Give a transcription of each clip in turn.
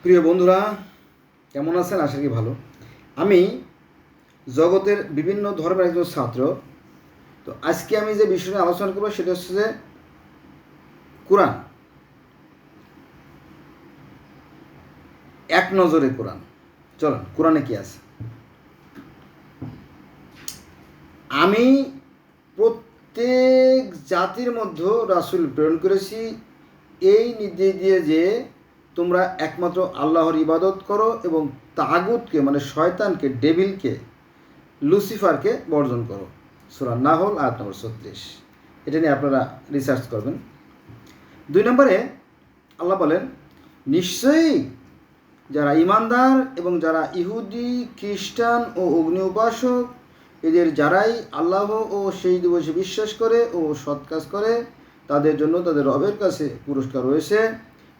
প্রিয় বন্ধুরা, কেমন আছেন? আশা করি ভালো। আমি জগতের বিভিন্ন ধর্মের একজন ছাত্র। তো আজকে আমি যে বিষয় নিয়ে আলোচনা করবো সেটা হচ্ছে যে কোরআন, এক নজরে কোরআন। চলুন, কোরআনে কি আছে। আমি প্রত্যেক জাতির মধ্যে রাসূল প্রেরণ করেছি এই নির্দেশ দিয়ে যে তোমরা একমাত্র আল্লাহর ইবাদত করো এবং তাগুতকে মানে শয়তানকে, ডেভিলকে, লুসিফারকে বর্জন করো। সূরা নাহল আয়াত নম্বর 36। এটা নিয়ে আপনারা রিসার্চ করবেন। 2 নম্বরে আল্লাহ বলেন, নিশ্চয়ই যারা ইমানদার এবং যারা ইহুদি, খ্রিস্টান ও অগ্নি উপাসক এদের যারাই আল্লাহ ও সেই দিবসে বিশ্বাস করে ও সৎ কাজ করে তাদের জন্য তাদের রবের কাছে পুরস্কার রয়েছে,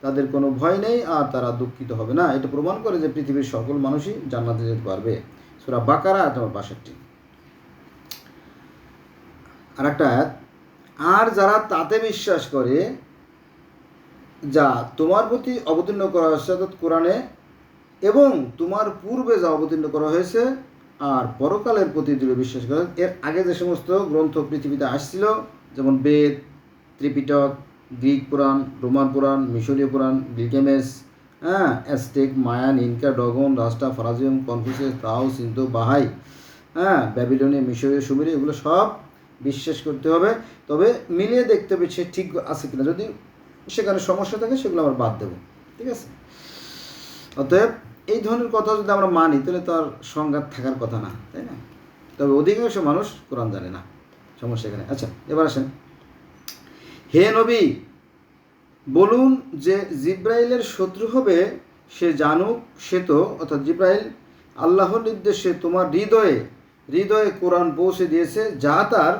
তাদের কোনো ভয় নেই আর তারা দুঃখিত হবে না। এটা প্রমাণ করে যে পৃথিবীর সকল মানুষই জান্নাতে যেতে পারবে। সূরা বাকারা আয়াত নম্বর 62। আর একটা আয়াত, আর যারা তাতে বিশ্বাস করে যা তোমার প্রতি অবতীর্ণ করা হয়েছে অর্থাৎ কোরআনে এবং তোমার পূর্বে যা অবতীর্ণ করা হয়েছে আর পরকালের প্রতি দৃঢ় বিশ্বাস করে। এর আগে যে সমস্ত গ্রন্থ পৃথিবীতে আসছিল, যেমন বেদ, ত্রিপিটক, গ্রিক পুরাণ, রোমান পুরাণ, মিশরীয় পুরাণ, Gilgamesh, Aztec, Mayan, Inca, Dogon, Rasta, ফারাজিয়াম, কনফুসিয়াস, তাও, সিন্ধু, বাহাই, ব্যাবিলনীয়, মিশরীয়, সুমেরীয়, এগুলো সব বিশ্বাস করতে হবে। তবে মিলিয়ে দেখতে হবে সে ঠিক আছে কিনা। যদি সেখানে সমস্যা থাকে সেগুলো আমরা বাদ দেবো, ঠিক আছে। অতএব এই ধরনের কথা যদি আমরা মানি তাহলে তো আর সংঘাত থাকার কথা না, তাই না? তবে অধিকাংশ মানুষ কোরআন জানে না, সমস্যা এখানে। আচ্ছা, এবার আসেন। হে নবী, বলুন যে জিব্রাইলের শত্রু হবে সে জানুক, সে তো অর্থাৎ জিব্রাইল আল্লাহর নির্দেশে তোমার হৃদয়ে হৃদয়ে কোরআন পৌঁছে দিয়েছে যা তার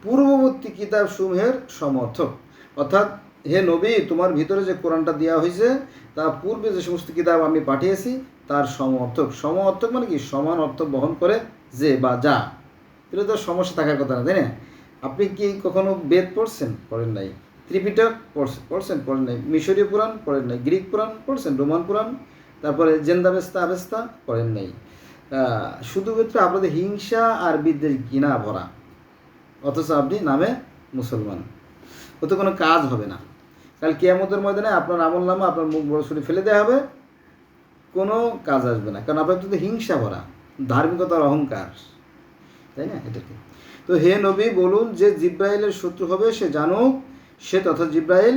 পূর্ববর্তী কিতাব সমূহের সমর্থক। অর্থাৎ হে নবী, তোমার ভিতরে যে কোরআনটা দেওয়া হয়েছে তা পূর্বে যে সমস্ত কিতাব আমি পাঠিয়েছি তার সমর্থক। সমর্থক মানে কি? সমান অর্থ বহন করে যে বা যা। তাহলে তো সমস্যা থাকার কথা না, তাই না? আপনি কি কখনো বেদ পড়ছেন? পড়েন নাই। ত্রিপিটক পড়ছেন? পড়েন নাই। মিশরীয় পুরাণ পড়েন নাই। গ্রিক পুরাণ পড়ছেন? রোমান পুরাণ, তারপরে জেন্দাবেস্তা আবেস্তা পড়েন নাই। শুধুমাত্র আপনাদের হিংসা আর বিদ্বেষ ঘৃণা ভরা, অথচ আপনি নামে মুসলমান। ওতে কোনো কাজ হবে না। কাল কিয়ামতের ময়দানে আপনার আমলনামা আপনার মুখ বড় ছুরি ফেলে দেওয়া হবে, কোনো কাজ আসবে না, কারণ আপনার তো হিংসা ভরা, ধার্মিকতার অহংকার, তাই না? এটাকে তো হে নবী, বলুন যে জিব্রাইলের শত্রু হবে সে জানুক, সে তথা জিব্রাইল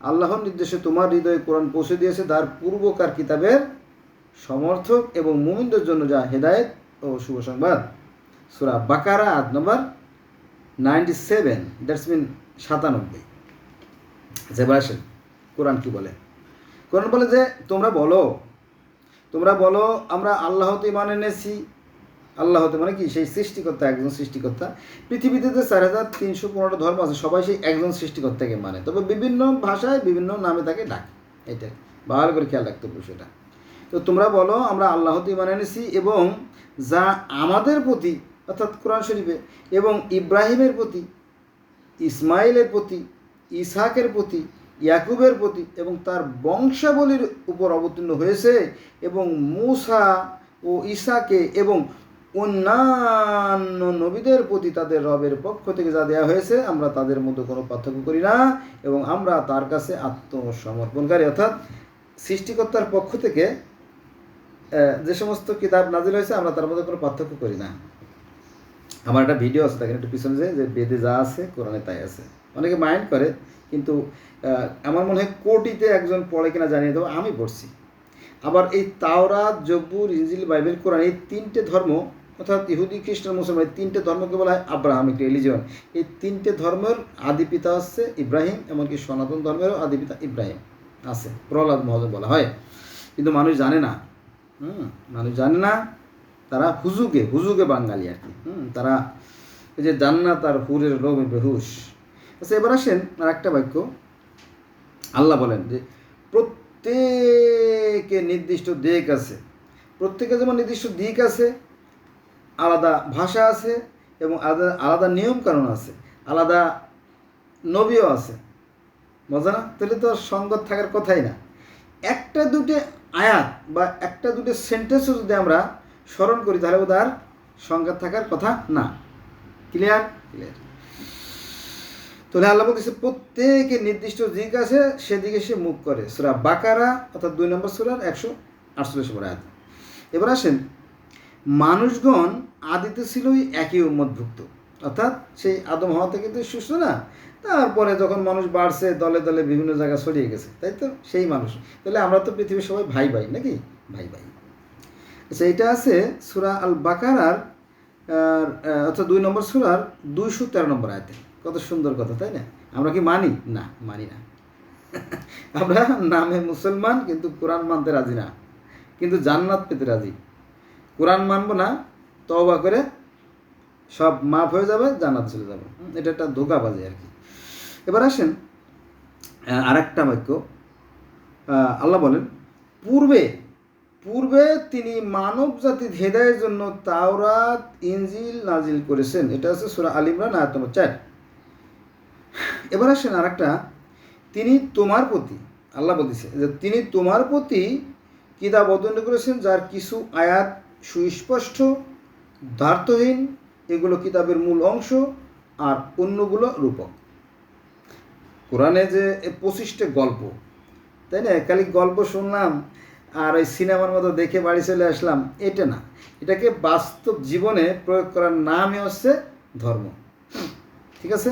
আল্লাহর নির্দেশে তোমার হৃদয়ে কোরআন পৌঁছে দিয়েছে তার পূর্বকার কিতাবের সমর্থক এবং মুমিনদের জন্য যা হেদায়েত ও শুভ সংবাদ। সূরা বাকারা আয়াত নম্বর 97, দ্যাটস মিন 97। এবার আসেন কোরআন কি বলে। কোরআন বলে যে তোমরা বলো আমরা আল্লাহতে ঈমান এনেছি। আল্লাহতে মানে কি? সেই সৃষ্টিকর্তা, একজন সৃষ্টিকর্তা। পৃথিবীতে যে 4315টা ধর্ম আছে সবাই সেই একজন সৃষ্টিকর্তাকে মানে, তবে বিভিন্ন ভাষায় বিভিন্ন নামে তাকে ডাকে। এটা ভালো করে খেয়াল রাখতে হবে সেটা। তো তোমরা বলো আমরা আল্লাহতে ঈমান এনেছি এবং যা আমাদের প্রতি অর্থাৎ কোরআন শরীফে এবং ইব্রাহিমের প্রতি, ইসমাইলের প্রতি, ইসহাকের প্রতি, ইয়াকুবের প্রতি এবং তার বংশাবলীর উপর অবতীর্ণ হয়েছে এবং মূসা ও ঈসাকে এবং অন্যান্য নবীদের প্রতি তাদের রবের পক্ষ থেকে যা দেওয়া হয়েছে আমরা তাদের মধ্যে কোনো পার্থক্য করি না এবং আমরা তার কাছে আত্মসমর্পণকারী। অর্থাৎ সৃষ্টিকর্তার পক্ষ থেকে যে সমস্ত কিতাব নাজিল হয়েছে আমরা তার মধ্যে কোনো পার্থক্য করি না। আমার একটা ভিডিও আছে, দেখেন একটু পিছনে যে বেদে যা আছে কোরআনে তাই আছে। অনেকে মাইন্ড করে, কিন্তু আমার মনে হয় কোটিতে একজন পড়ে কিনা জানিয়ে দেবো, আমি পড়ছি। আবার এই তাওরাত, জব্বুর, ইনজিল, বাইবেল, কোরআন এই 3টে ধর্ম অর্থাৎ ইহুদি, খ্রিস্টান, মুসলমান এই 3টে ধর্মকে বলা হয় আব্রাহামিক রিলিজিয়ন। এই 3টে ধর্মের আদি পিতা হচ্ছে ইব্রাহিম, এমনকি সনাতন ধর্মেরও আদি পিতা ইব্রাহিম আছে, প্রহ্লাদ মহাজন বলা হয়। কিন্তু মানুষ জানে না, মানুষ জানে না। তারা হুজুগে বাঙালি আর কি। তারা এই যে জান্নাত আর হুরের লোভে বেহুশ। আচ্ছা, এবার আসেন আর একটা বাক্য। আল্লাহ বলেন যে প্রত্যেকে নির্দিষ্ট দিক আছে, প্রত্যেকে যেমন নির্দিষ্ট দিক আছে, আলাদা ভাষা আছে এবং আলাদা আলাদা নিয়মকানুন আছে, আলাদা নবীও আছে। মজা না? তাহলে তো সঙ্গত থাকার কথাই না। একটা দুটো আয়াত বা একটা দুটো সেন্টেন্সও যদি আমরা স্মরণ করি তাহলে তার সংজ্ঞা থাকার কথা না। ক্লিয়ার? ক্লিয়ার। তাহলে আল্লাহ বলতেছে প্রত্যেকের নির্দিষ্ট দিক আছে, সেদিকে সে মুখ করে। সূরা বাকারা অর্থাৎ 2 নম্বর সূরার 148 নম্বর আয়াত। এবার আসেন, মানুষগণ আদিতে ছিলই একই উম্মতভুক্ত, অর্থাৎ সেই আদম হওয়া থেকে তো সুস্থ না, তারপরে যখন মানুষ বাড়ছে দলে দলে বিভিন্ন জায়গায় ছড়িয়ে গেছে, তাই তো সেই মানুষ। তাহলে আমরা তো পৃথিবীর সবাই ভাই ভাই নাকি? ভাই ভাই। আচ্ছা, এটা আছে সূরা আল বাকারার অর্থাৎ 2 নম্বর সূরার 213 নম্বর আয়াতে। কত সুন্দর কথা, তাই না? আমরা কি মানি? না, মানি না। আমরা নামে মুসলমান, কিন্তু কোরআন মানতে রাজি না, কিন্তু জান্নাত পেতে রাজি। কোরআন মানব না, তওবা করে সব মাফ হয়ে যাবে, জান্নাত চলে যাবে। এটা একটা ধোঁকাবাজি আর কি। এবার আসেন আর একটা বাক্য, আল্লাহ বলেন পূর্বে পূর্বে তিনি মানব জাতির হেদায়ের জন্য তাওরাত ইনজিল নাজিল করেছেন। এটা হচ্ছে সূরা আল ইমরান আয়াত নম্বর 4। এবার আসেন আর একটা, তিনি তোমার প্রতি, আল্লাহ বলতেছে যে তিনি তোমার প্রতি কিতাব অবতীর্ণ করেছেন যার কিছু আয়াত সুস্পষ্ট দ্বার্থহীন, এগুলো কিতাবের মূল অংশ, আর অন্যগুলো রূপক। কোরআনে যে 25টা গল্প, তাই না? খালি গল্প শুনলাম আর ওই সিনেমার মতো দেখে বাড়ি চলে আসলাম, এটা না। এটাকে বাস্তব জীবনে প্রয়োগ করার নামই হচ্ছে ধর্ম। ঠিক আছে?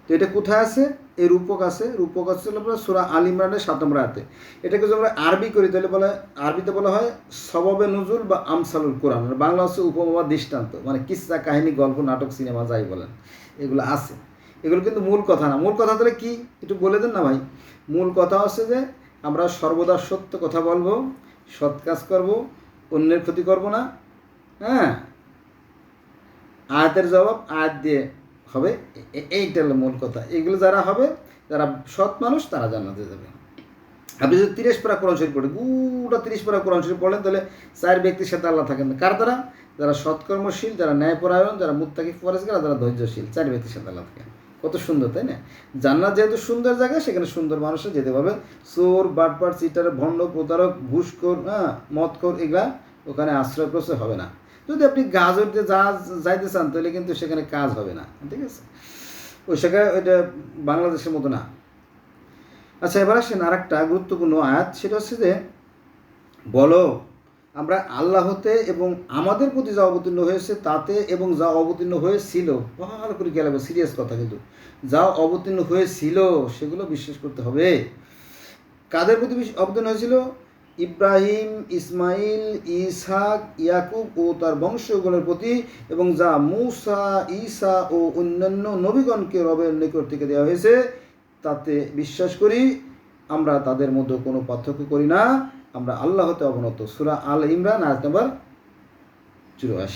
তো এটা কোথায় আছে? এই রূপক আছে। রূপক আছে সূরা আল ইমরানের 7 নম্বর আয়াতে। এটাকে যদি আমরা আরবি করি তাহলে আরবিতে বলা হয় সবাবে নুজুল বা আমসালুল কোরআন, বাংলা হচ্ছে উপমা বা দৃষ্টান্ত, মানে কিসসা, কাহিনী, গল্প, নাটক, সিনেমা যাই বলেন, এগুলো আছে। এগুলো কিন্তু মূল কথা না। মূল কথা তাহলে কি একটু বলে দেন না ভাই? মূল কথা হচ্ছে যে আমরা সর্বদা সত্য কথা বলবো, সৎ কাজ করবো, অন্যের ক্ষতি করব না। হ্যাঁ, আয়াতের জবাব আয়াত দিয়ে হবে, এইটা হলো মূল কথা। এগুলো যারা হবে, যারা সৎ মানুষ, তারা জান্নাতে যাবে। আপনি যদি 30 পারা কোরআন শরীফ পড়েন, পুরো 30 পারা কোরআন শরীফ পড়েন, তাহলে 4 ব্যক্তির সাথে আল্লাহ থাকেন। কার দ্বারা? যারা সৎকর্মশীল, যারা ন্যায়পরায়ণ, যারা মুত্তাকি পরেজগার, যারা ধৈর্যশীল, 4 ব্যক্তির সাথে আল্লাহ থাকেন। কত সুন্দর, তাই না? জান্নাত যেহেতু সুন্দর জায়গা, সেখানে সুন্দর মানুষরা যেতে পারবে। চোর, বাটপার, চিটার, ভণ্ড, প্রতারক, ঘুষখোর, মদখোর, এগুলা ওখানে আশ্রয় প্রশ্রয় হবে না। যদি আপনি গাজর দিয়ে যাইতে চান, তাহলে কিন্তু সেখানে কাজ হবে না। ঠিক আছে? ওই জায়গায় ওইটা বাংলাদেশের মতো না। আচ্ছা, এবার আসেন আর একটা গুরুত্বপূর্ণ আয়াত, সেটা হচ্ছে যে বলো আমরা আল্লাহ হতে এবং আমাদের প্রতি যা অবতীর্ণ হয়েছে তাতে, এবং যা অবতীর্ণ হয়েছিল, ভালো করে গেলে সিরিয়াস কথা, কিন্তু যা অবতীর্ণ হয়েছিল সেগুলো বিশ্বাস করতে হবে। কাদের প্রতি অবতীর্ণ হয়েছিল? ইব্রাহিম, ইসমাইল, ইসহাক, ইয়াকুব ও তার বংশগুলোর প্রতি, এবং যা মূসা, ঈসা ও অন্যান্য নবীগণকে রবের নিকট থেকে দেওয়া হয়েছে তাতে বিশ্বাস করি। আমরা তাদের মধ্যে কোনো পার্থক্য করি না, আমরা আল্লাহ হতে অবনত। সূরা আল ইমরান আয়াত নম্বর 84।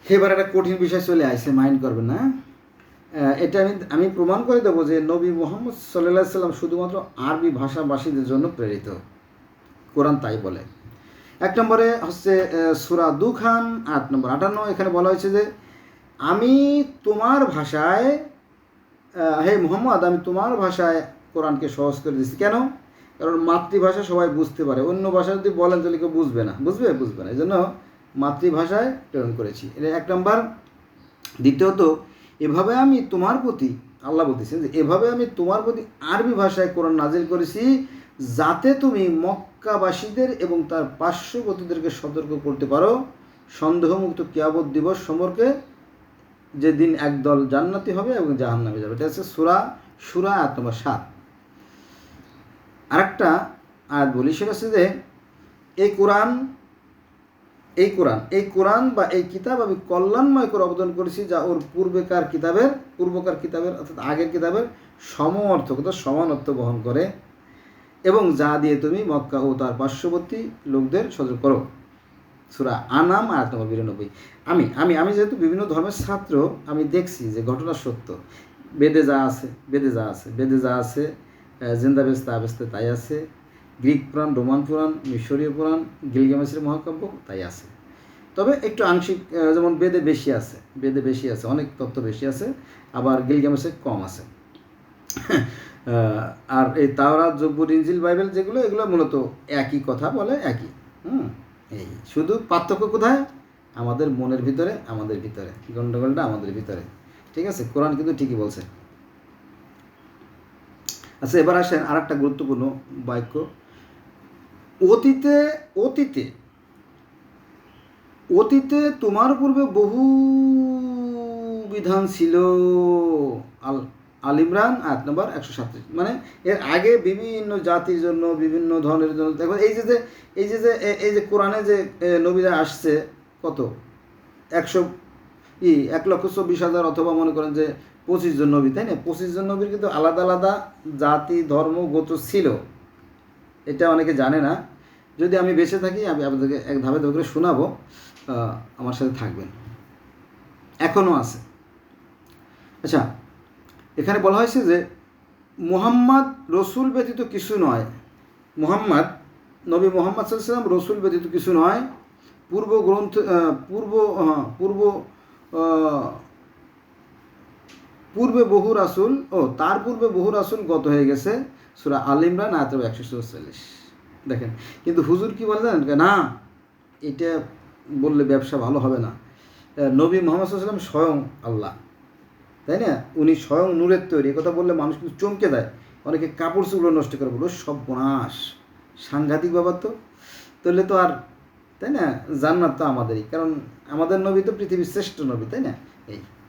এবার একটা কঠিন বিষয় চলে আসছে, মাইন্ড করবেন না। এটা আমি প্রমাণ করে দেবো যে নবী মুহাম্মদ সাল্লাল্লাহু আলাইহি সাল্লাম শুধুমাত্র আরবি ভাষাভাষীদের জন্য প্রেরিত, কোরআন তাই বলে। 1 নম্বরে হচ্ছে সূরা দুখান আয়াত নম্বর 58। এখানে বলা হয়েছে যে আমি তোমার ভাষায়, হে মুহাম্মদ, আমি তোমার ভাষায় কোরআনকে সহজ করে দিয়েছি। কেন? কারণ মাতৃভাষা সবাই বুঝতে পারে, অন্য ভাষা যদি বলেন তাহলে কেউ বুঝবে না। বুঝবে না, এই জন্য মাতৃভাষায় প্রেরণ করেছি। এটা 1 নম্বর। দ্বিতীয়ত, এভাবে আমি তোমার প্রতি, আল্লাহ বলতেছেন যে এভাবে আমি তোমার প্রতি আরবি ভাষায় কোরআন নাজিল করেছি যাতে তুমি মক্কাবাসীদের এবং তার পার্শ্ববর্তীদেরকে সতর্ক করতে পারো সন্দেহমুক্ত কিয়ামত দিবস সম্পর্কে, যেদিন একদল জান্নাতি হবে এবং জাহান্নামে যাবে। এটা হচ্ছে সূরা আয়াত নম্বর 7। আরেকটা আয়াত বলি, সেটা হচ্ছে যে এই কোরআন বা এই কিতাব আমি কল্যাণময় করে অবদান করেছি, যা ওর পূর্বকার কিতাবের অর্থাৎ আগের কিতাবের সমান অর্থ বহন করে, এবং যা দিয়ে তুমি মক্কা ও তার পার্শ্ববর্তী লোকদের সতর্ক করো। সূরা আনাম আয়াত নম্বর 92। আমি যেহেতু বিভিন্ন ধর্মের ছাত্র, আমি দেখছি যে ঘটনা সত্য। বেদে যা আছে জিন্দাবেস্তা আবেস্তে তাই আছে, গ্রিক পুরাণ, রোমান পুরাণ, মিশরীয় পুরাণ, গিলগামেশের মহাকাব্য তাই আছে। তবে একটু আংশিক, যেমন বেদে বেশি আছে, অনেক তথ্য বেশি আছে, আবার গিলগামেশে কম আছে। আর এই তাওরাত, জব্বুর, ইনজিল, বাইবেল যেগুলো, এগুলো মূলত একই কথা বলে, একই। এই শুধু পার্থক্য কোথায়? আমাদের মনের ভিতরে, গণ্ডগোলটা আমাদের ভিতরে। ঠিক আছে, কোরআন কিন্তু ঠিকই বলছে। আচ্ছা, এবার আসেন আর একটা গুরুত্বপূর্ণ বাক্য। অতীতে তোমার পূর্বে বহু বিধান ছিল। আল ইমরান আয়াত নম্বর 137। মানে এর আগে বিভিন্ন জাতির জন্য, বিভিন্ন ধরনের জন্য দেখো, এই যে কোরআনে যে নবীরা আসছে, কত 1,24,000 অথবা মনে করেন যে 25 জন নবী, তাই না? 25 জন নবীর কিন্তু আলাদা আলাদা জাতি, ধর্ম, গোত্র ছিল। এটা অনেকে জানে না। যদি আমি বেঁচে থাকি, আমি আপনাদেরকে এক ধাপে ধাপে করে শোনাবো, আমার সাথে থাকবেন। এখনও আছে। আচ্ছা, এখানে বলা হয়েছে যে মুহাম্মদ রসুল ব্যতীত কিছু নয়। নবী মুহাম্মদ সাল্লাল্লাহু আলাইহি ওয়াসাল্লাম রসুল ব্যতীত কিছু নয়। পূর্বে বহু রাসূল, তার পূর্বে বহু রাসূল গত হয়ে গেছে। সূরা আল ইমরান আয়াত 144। দেখেন, কিন্তু হুজুর কি বলে জানেন? না, এটা বললে ব্যবসা ভালো হবে না। নবী মুহাম্মদ সাল্লাল্লাহু আলাইহি ওয়াসাল্লাম স্বয়ং আল্লাহ, তাই না? উনি স্বয়ং নূরের তৈরি। কথা বললে মানুষ কিন্তু চমকে দেয়। অনেকে কাপড় চুপড়ো নষ্ট করে বলো, সব বনাশ, সাংঘাতিক ব্যাপার তো। তাহলে তো আর, তাই না, জান্নাত তো আমাদেরই, কারণ আমাদের নবী তো পৃথিবীর শ্রেষ্ঠ নবী, তাই না?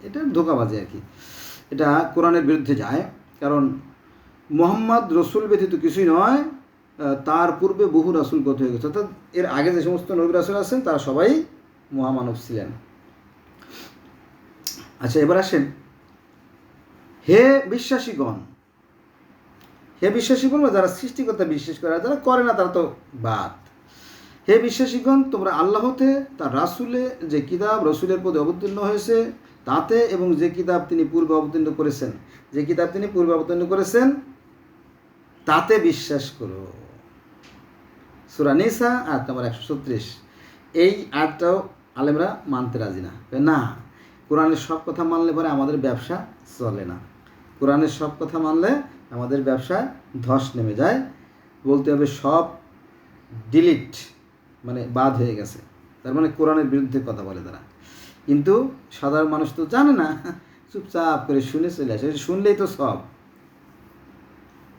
এটা ধোঁকাবাজি আর কি। এটা কোরআনের বিরুদ্ধে যায়, কারণ মুহাম্মদ রসুল ব্যতীত কিছুই নয়, তার পূর্বে বহু রাসূল গত হয়ে গেছে। অর্থাৎ এর আগে যে সমস্ত নবী রাসূল আছেন তারা সবাই মহামানব ছিলেন। আচ্ছা, এবার আসেন, হে বিশ্বাসীগণ, যারা সৃষ্টিকর্তা বিশ্বাস করে, আর যারা করে না তারা তো বাদ। হে বিশ্বাসীগণ, তোমরা আল্লাহতে, তার রাসূলে যে কিতাব রসুলের পদে অবতীর্ণ হয়েছে তাতে, এবং যে কিতাব তিনি পূর্বে অবতীর্ণ করেছেন তাতে বিশ্বাস করো। সূরা নিসা আয়াত নম্বর 136। এই আয়াতটাও আলেমরা মানতে রাজি না। কোরআনের সব কথা মানলে পরে আমাদের ব্যবসা চলে না। কোরআনের সব কথা মানলে আমাদের ব্যবসায় ধস নেমে যায়। বলতে হবে সব ডিলিট, মানে বাদ হয়ে গেছে। তার মানে কোরআনের বিরুদ্ধে কথা বলে তারা। কিন্তু সাধারণ মানুষ তো জানে না, চুপচাপ করে শুনে চলে আসে। শুনলেই তো সব,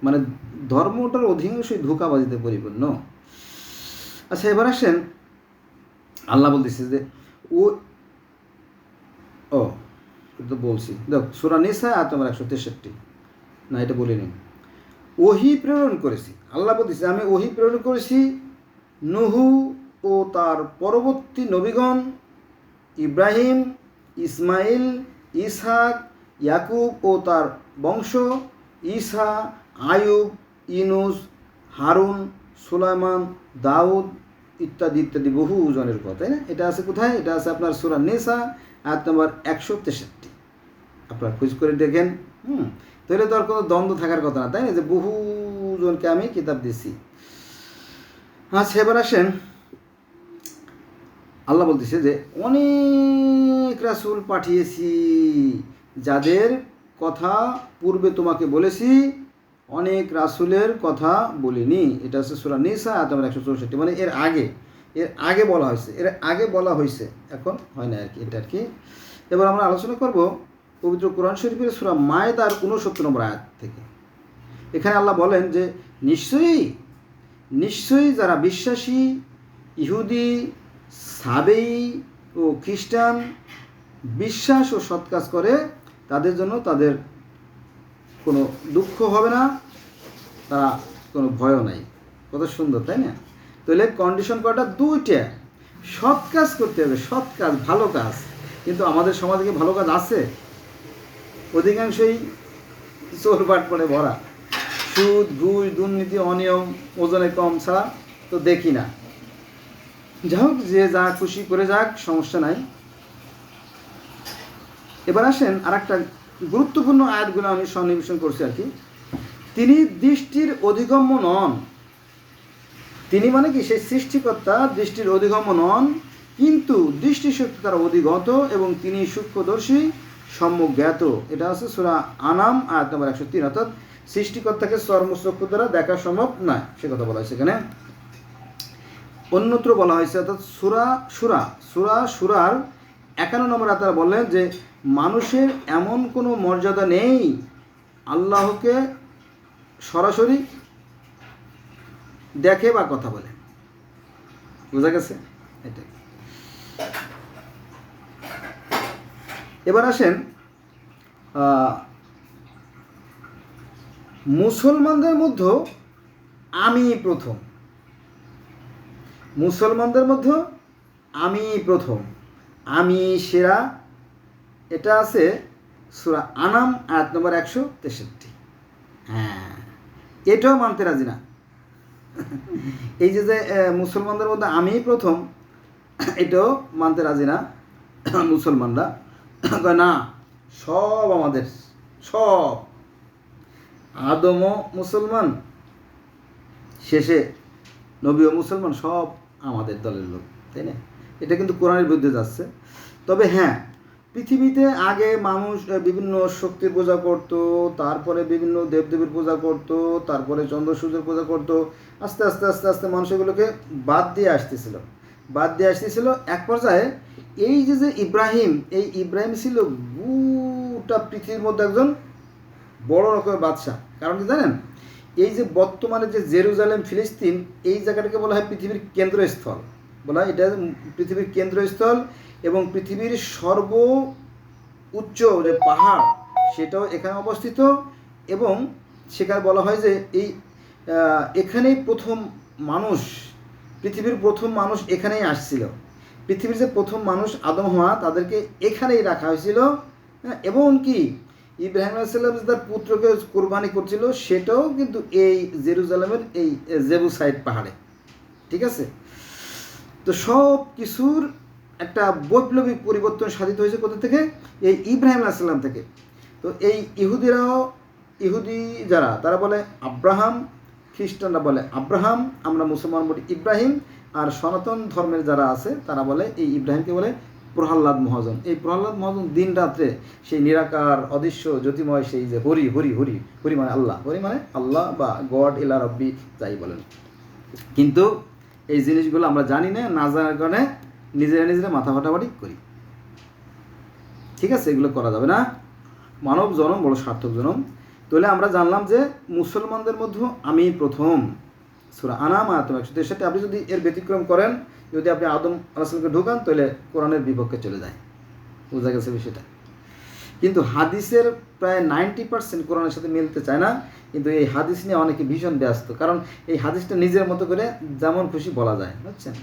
মানে ধর্মটার অধিকাংশই ধোঁকাবাজিতে পরিপূর্ণ। আচ্ছা, এবার আসেন, আল্লাহ বলতেছে যে তো বলছি, দেখ, সূরা নিসা আয়াত নম্বর 163। না, এটা বলিনি। ওহী প্রেরণ করেছি, আল্লাহ বলতেছে, আমি ওহী প্রেরণ করেছি নুহু ও তার পরবর্তী নবীগণ, ইব্রাহিম, ইসমাইল, ইসহাক, ইয়াকুব ও তার বংশ, ঈসা, আয়ুব, ইউনুস, হারুন, সুলাইমান, দাউদ ইত্যাদি ইত্যাদি বহু জনের কথা, তাই না? এটা আছে কোথায়? এটা আছে আপনার সূরা নিসা আয়াত নম্বর 163। আপনারা খোঁজ করে দেখেন। তাহলে তো আর কোনো দ্বন্দ্ব থাকার কথা না, তাই না, যে বহু জনকে আমি কিতাব দিছি। আচ্ছা, এবার আসেন, আল্লাহ বলতেছে যে অনেক রাসূল পাঠিয়েছি যাদের কথা পূর্বে তোমাকে বলেছি, অনেক রাসূলের কথা বলিনি। এটা হচ্ছে সূরা নিসা আয়াত নম্বর 164। মানে এর আগে বলা হয়েছে, এখন হয় না আর কি, এটা আর কি। এবার আমরা আলোচনা করব পবিত্র কোরআন শরীফের সূরা মায়েদার 69 নম্বর আয়াত থেকে। এখানে আল্লাহ বলেন যে নিশ্চয়ই যারা বিশ্বাসী, ইহুদি, সাবেই ও খ্রিস্টান বিশ্বাস ও সৎ কাজ করে, তাদের জন্য তাদের কোনো দুঃখ হবে না, তারা কোনো ভয়ও নাই। কত সুন্দর, তাই না? তাহলে কন্ডিশন করাটা দুইটা, সৎ কাজ করতে হবে, সৎ কাজ, ভালো কাজ। কিন্তু আমাদের সমাজে কি ভালো কাজ আছে? অধিকাংশই চোর বাট করে ভরা, সুদ, ঘুষ, দুর্নীতি, অনিয়ম, ওজনে কম ছাড়া তো দেখি না। যাই হোক, যে যা খুশি করে যাক, সমস্যা নাই। এবার আসেন আর একটা গুরুত্বপূর্ণ আয়াতগুলো আমি সন্নিবেশন করছি আর কি। তিনি দৃষ্টির অধিগম্য নন। তিনি মানে কি? সেই সৃষ্টিকর্তা দৃষ্টির অধিগম্য নন। কিন্তু দৃষ্টিশক্তি তার অধিগত এবং তিনি সূক্ষ্মদর্শী সম্যক জ্ঞাত। এটা আছে সূরা আনাম আয়াত নম্বর 103। অর্থাৎ সৃষ্টিকর্তাকে চর্মচক্ষু দ্বারা দেখা সম্ভব নয়, সে কথা বলা হয়েছে এখানে। অন্যত্র বলা হয়েছে, অর্থাৎ সুরার 51 নম্বর আয়াতে বললেন যে মানুষের এমন কোনো মর্যাদা নেই আল্লাহকে সরাসরি দেখে বা কথা বলে। বোঝা গেছে? এটাই। এবার আসেন মুসলমানদের মধ্যে আমি প্রথম, আমি সেরা। এটা আছে সূরা আনাম আয়াত নম্বর 163। হ্যাঁ, এটাও মানতে রাজি না। এই যে মুসলমানদের মধ্যে আমি প্রথম, এটাও মানতে রাজি না মুসলমানরা। না, সব আমাদের, সব আদমও মুসলমান, শেষে নবীও মুসলমান, সব আমাদের দলের লোক, তাই না? এটা কিন্তু কোরআনের বিরুদ্ধে যাচ্ছে। তবে হ্যাঁ, পৃথিবীতে আগে মানুষ বিভিন্ন শক্তির পূজা করত, তারপরে বিভিন্ন দেবদেবীর পূজা করত, তারপরে চন্দ্র সূর্যের পূজা করত। আস্তে আস্তে আস্তে আস্তে মানুষ এগুলোকে বাদ দিয়ে আসতেছিল। এক পর্যায়ে এই যে ইব্রাহিম, এই ইব্রাহিম ছিল গোটা পৃথিবীর মধ্যে একজন বড় রকমের বাদশাহ। কারণ কি জানেন? এই যে বর্তমানে যে জেরুজালেম, ফিলিস্তিন, এই জায়গাটাকে বলা হয় পৃথিবীর কেন্দ্রস্থল, বলা হয় এটা পৃথিবীর কেন্দ্রস্থল। এবং পৃথিবীর সর্ব উচ্চ যে পাহাড়, সেটাও এখানে অবস্থিত। এবং সেখানে বলা হয় যে এখানেই প্রথম মানুষ, পৃথিবীর প্রথম মানুষ এখানেই আসছিল। পৃথিবীর যে প্রথম মানুষ আদম হাওয়া, তাদেরকে এখানেই রাখা হয়েছিল। এবং কি ইব্রাহিম আলাইহিস সালাম তার পুত্রকে কোরবানি করছিল, সেটাও কিন্তু এই জেরুজালেমের এই জেবুসাইট পাহাড়ে। ঠিক আছে? তো সব কিছুর একটা বৈপ্লবিক পরিবর্তন সাধিত হয়েছে কোথা থেকে? এই ইব্রাহিম আলাইহিস সালাম থেকে। তো এই ইহুদি যারা, তারা বলে আব্রাহাম, খ্রিস্টানরা বলে আব্রাহাম, আমরা মুসলমান বলি ইব্রাহিম। আর সনাতন ধর্মের যারা আছে তারা বলে এই ইব্রাহিমকে বলে প্রহ্লাদ মহাজন। এই প্রহ্লাদ মহাজন দিন রাত্রে সেই নিরাকার অদৃশ্য জ্যোতিময় সেই যে হরি হরি হরি হরি মানে আল্লাহ, হরি মানে আল্লাহ বা গড, ইলা রব্বি, যাই বলেন। কিন্তু এই জিনিসগুলো আমরা জানি না, না জানার কারণে নিজেরা মাথা ফাটাফাটি করি। ঠিক আছে? এগুলো করা যাবে না। মানব জনম বড় সার্থক জনম। তাহলে আমরা জানলাম যে মুসলমানদের মধ্যে আমি প্রথম, সূরা আনাম আয়াত 163। আপনি যদি এর ব্যতিক্রম করেন, যদি আপনি আদম আলাইহিস সালামকে ঢোকান, তাহলে কোরআনের বিপক্ষে চলে যায়। বোঝা গেছে বিষয়টা? কিন্তু হাদিসের প্রায় 90% কোরআনের সাথে মিলতে চায় না। কিন্তু এই হাদিস নিয়ে অনেকে ভীষণ ব্যস্ত, কারণ এই হাদিসটা নিজের মতো করে যেমন খুশি বলা যায়, বুঝছেন?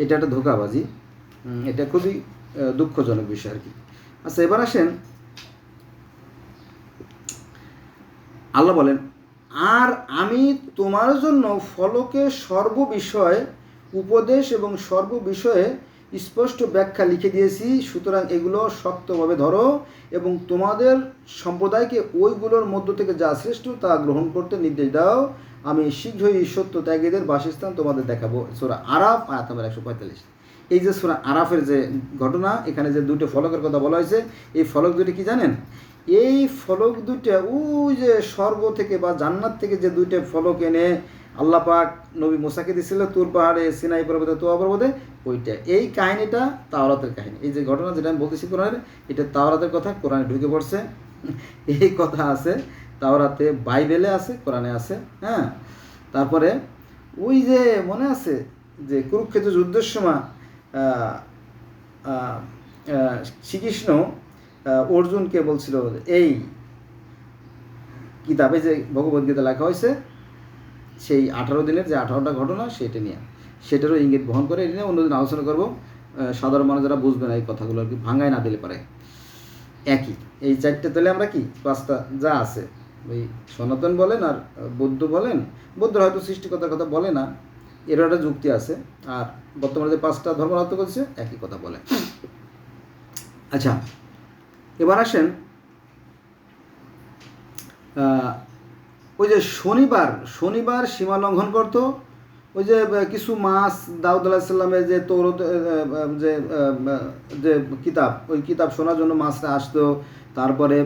এটা একটা ধোঁকাবাজি। এটা খুবই দুঃখজনক বিষয় আর কি। আচ্ছা, এবার আসেন, আল্লাহ বলেন, আর আমি তোমার জন্য ফলকে সর্ববিষয়ে উপদেশ এবং সর্ববিষয়ে স্পষ্ট ব্যাখ্যা লিখে দিয়েছি, সুতরাং এগুলো শক্তভাবে ধরো এবং তোমাদের সম্প্রদায়কে ওইগুলোর মধ্য থেকে যা শ্রেষ্ঠ তা গ্রহণ করতে নির্দেশ দাও। আমি শীঘ্রই সত্য ত্যাগীদের বাসস্থান তোমাদের দেখাবো। সূরা আরাফ আয়াত নম্বর 145। এই যে সূরা আরাফের যে ঘটনা, এখানে যে দুটো ফলকের কথা বলা হয়েছে, এই ফলক দুটি কি জানেন? এই ফলক দুইটা ওই যে স্বর্গ থেকে বা জান্নাত থেকে যে দুইটা ফলক এনে আল্লাহ পাক নবী মুসাকে দিয়েছিল তুর পাহাড়ে, সিনাই পর্বতে, তোয়া পর্বতে, ওইটা। এই কাহিনীটা তাওরাতের কাহিনী। এই যে ঘটনা যেটা আমি বলতেছি কোরআনের, এটা তাওরাতের কথা কোরআনে ঢুকে পড়ছে। এই কথা আছে তাওরাতে, বাইবেলে আছে, কোরআনে আছে। হ্যাঁ, তারপরে ওই যে মনে আছে যে কুরুক্ষেত্র যুদ্ধের সময় শ্রীকৃষ্ণ অর্জুনকে বলছিল এই কিতাবে যে ভগবদ্গীতা লেখা হয়েছে, সেই 18 দিনের যে 18টা ঘটনা, সেটা নিয়ে, সেটারও ইঙ্গিত বহন করে। এটা নিয়ে অন্যদিন আলোচনা করবো। সাধারণ মানুষ যারা বুঝবে না এই কথাগুলো আর কি, ভাঙায় না দিলে পারে। একই এই 4টে তেলে আমরা কি 5টা যা আছে, ওই সনাতন বলেন আর বৌদ্ধ বলেন, বৌদ্ধরা হয়তো সৃষ্টিকর্তার কথা বলে না, এরও একটা যুক্তি আছে। আর বর্তমানে যে 5টা ধর্ম রাজ্য করছে, একই কথা বলে। আচ্ছা, এবার আসেন, ওই যে শনিবার সীমা লঙ্ঘন করত, ওই যে কিছু মাছ দাউদ আলাহিসাল্লামের যে তৌরত যে যে কিতাব, ওই কিতাব শোনার জন্য মাছরা আসতো, তারপরে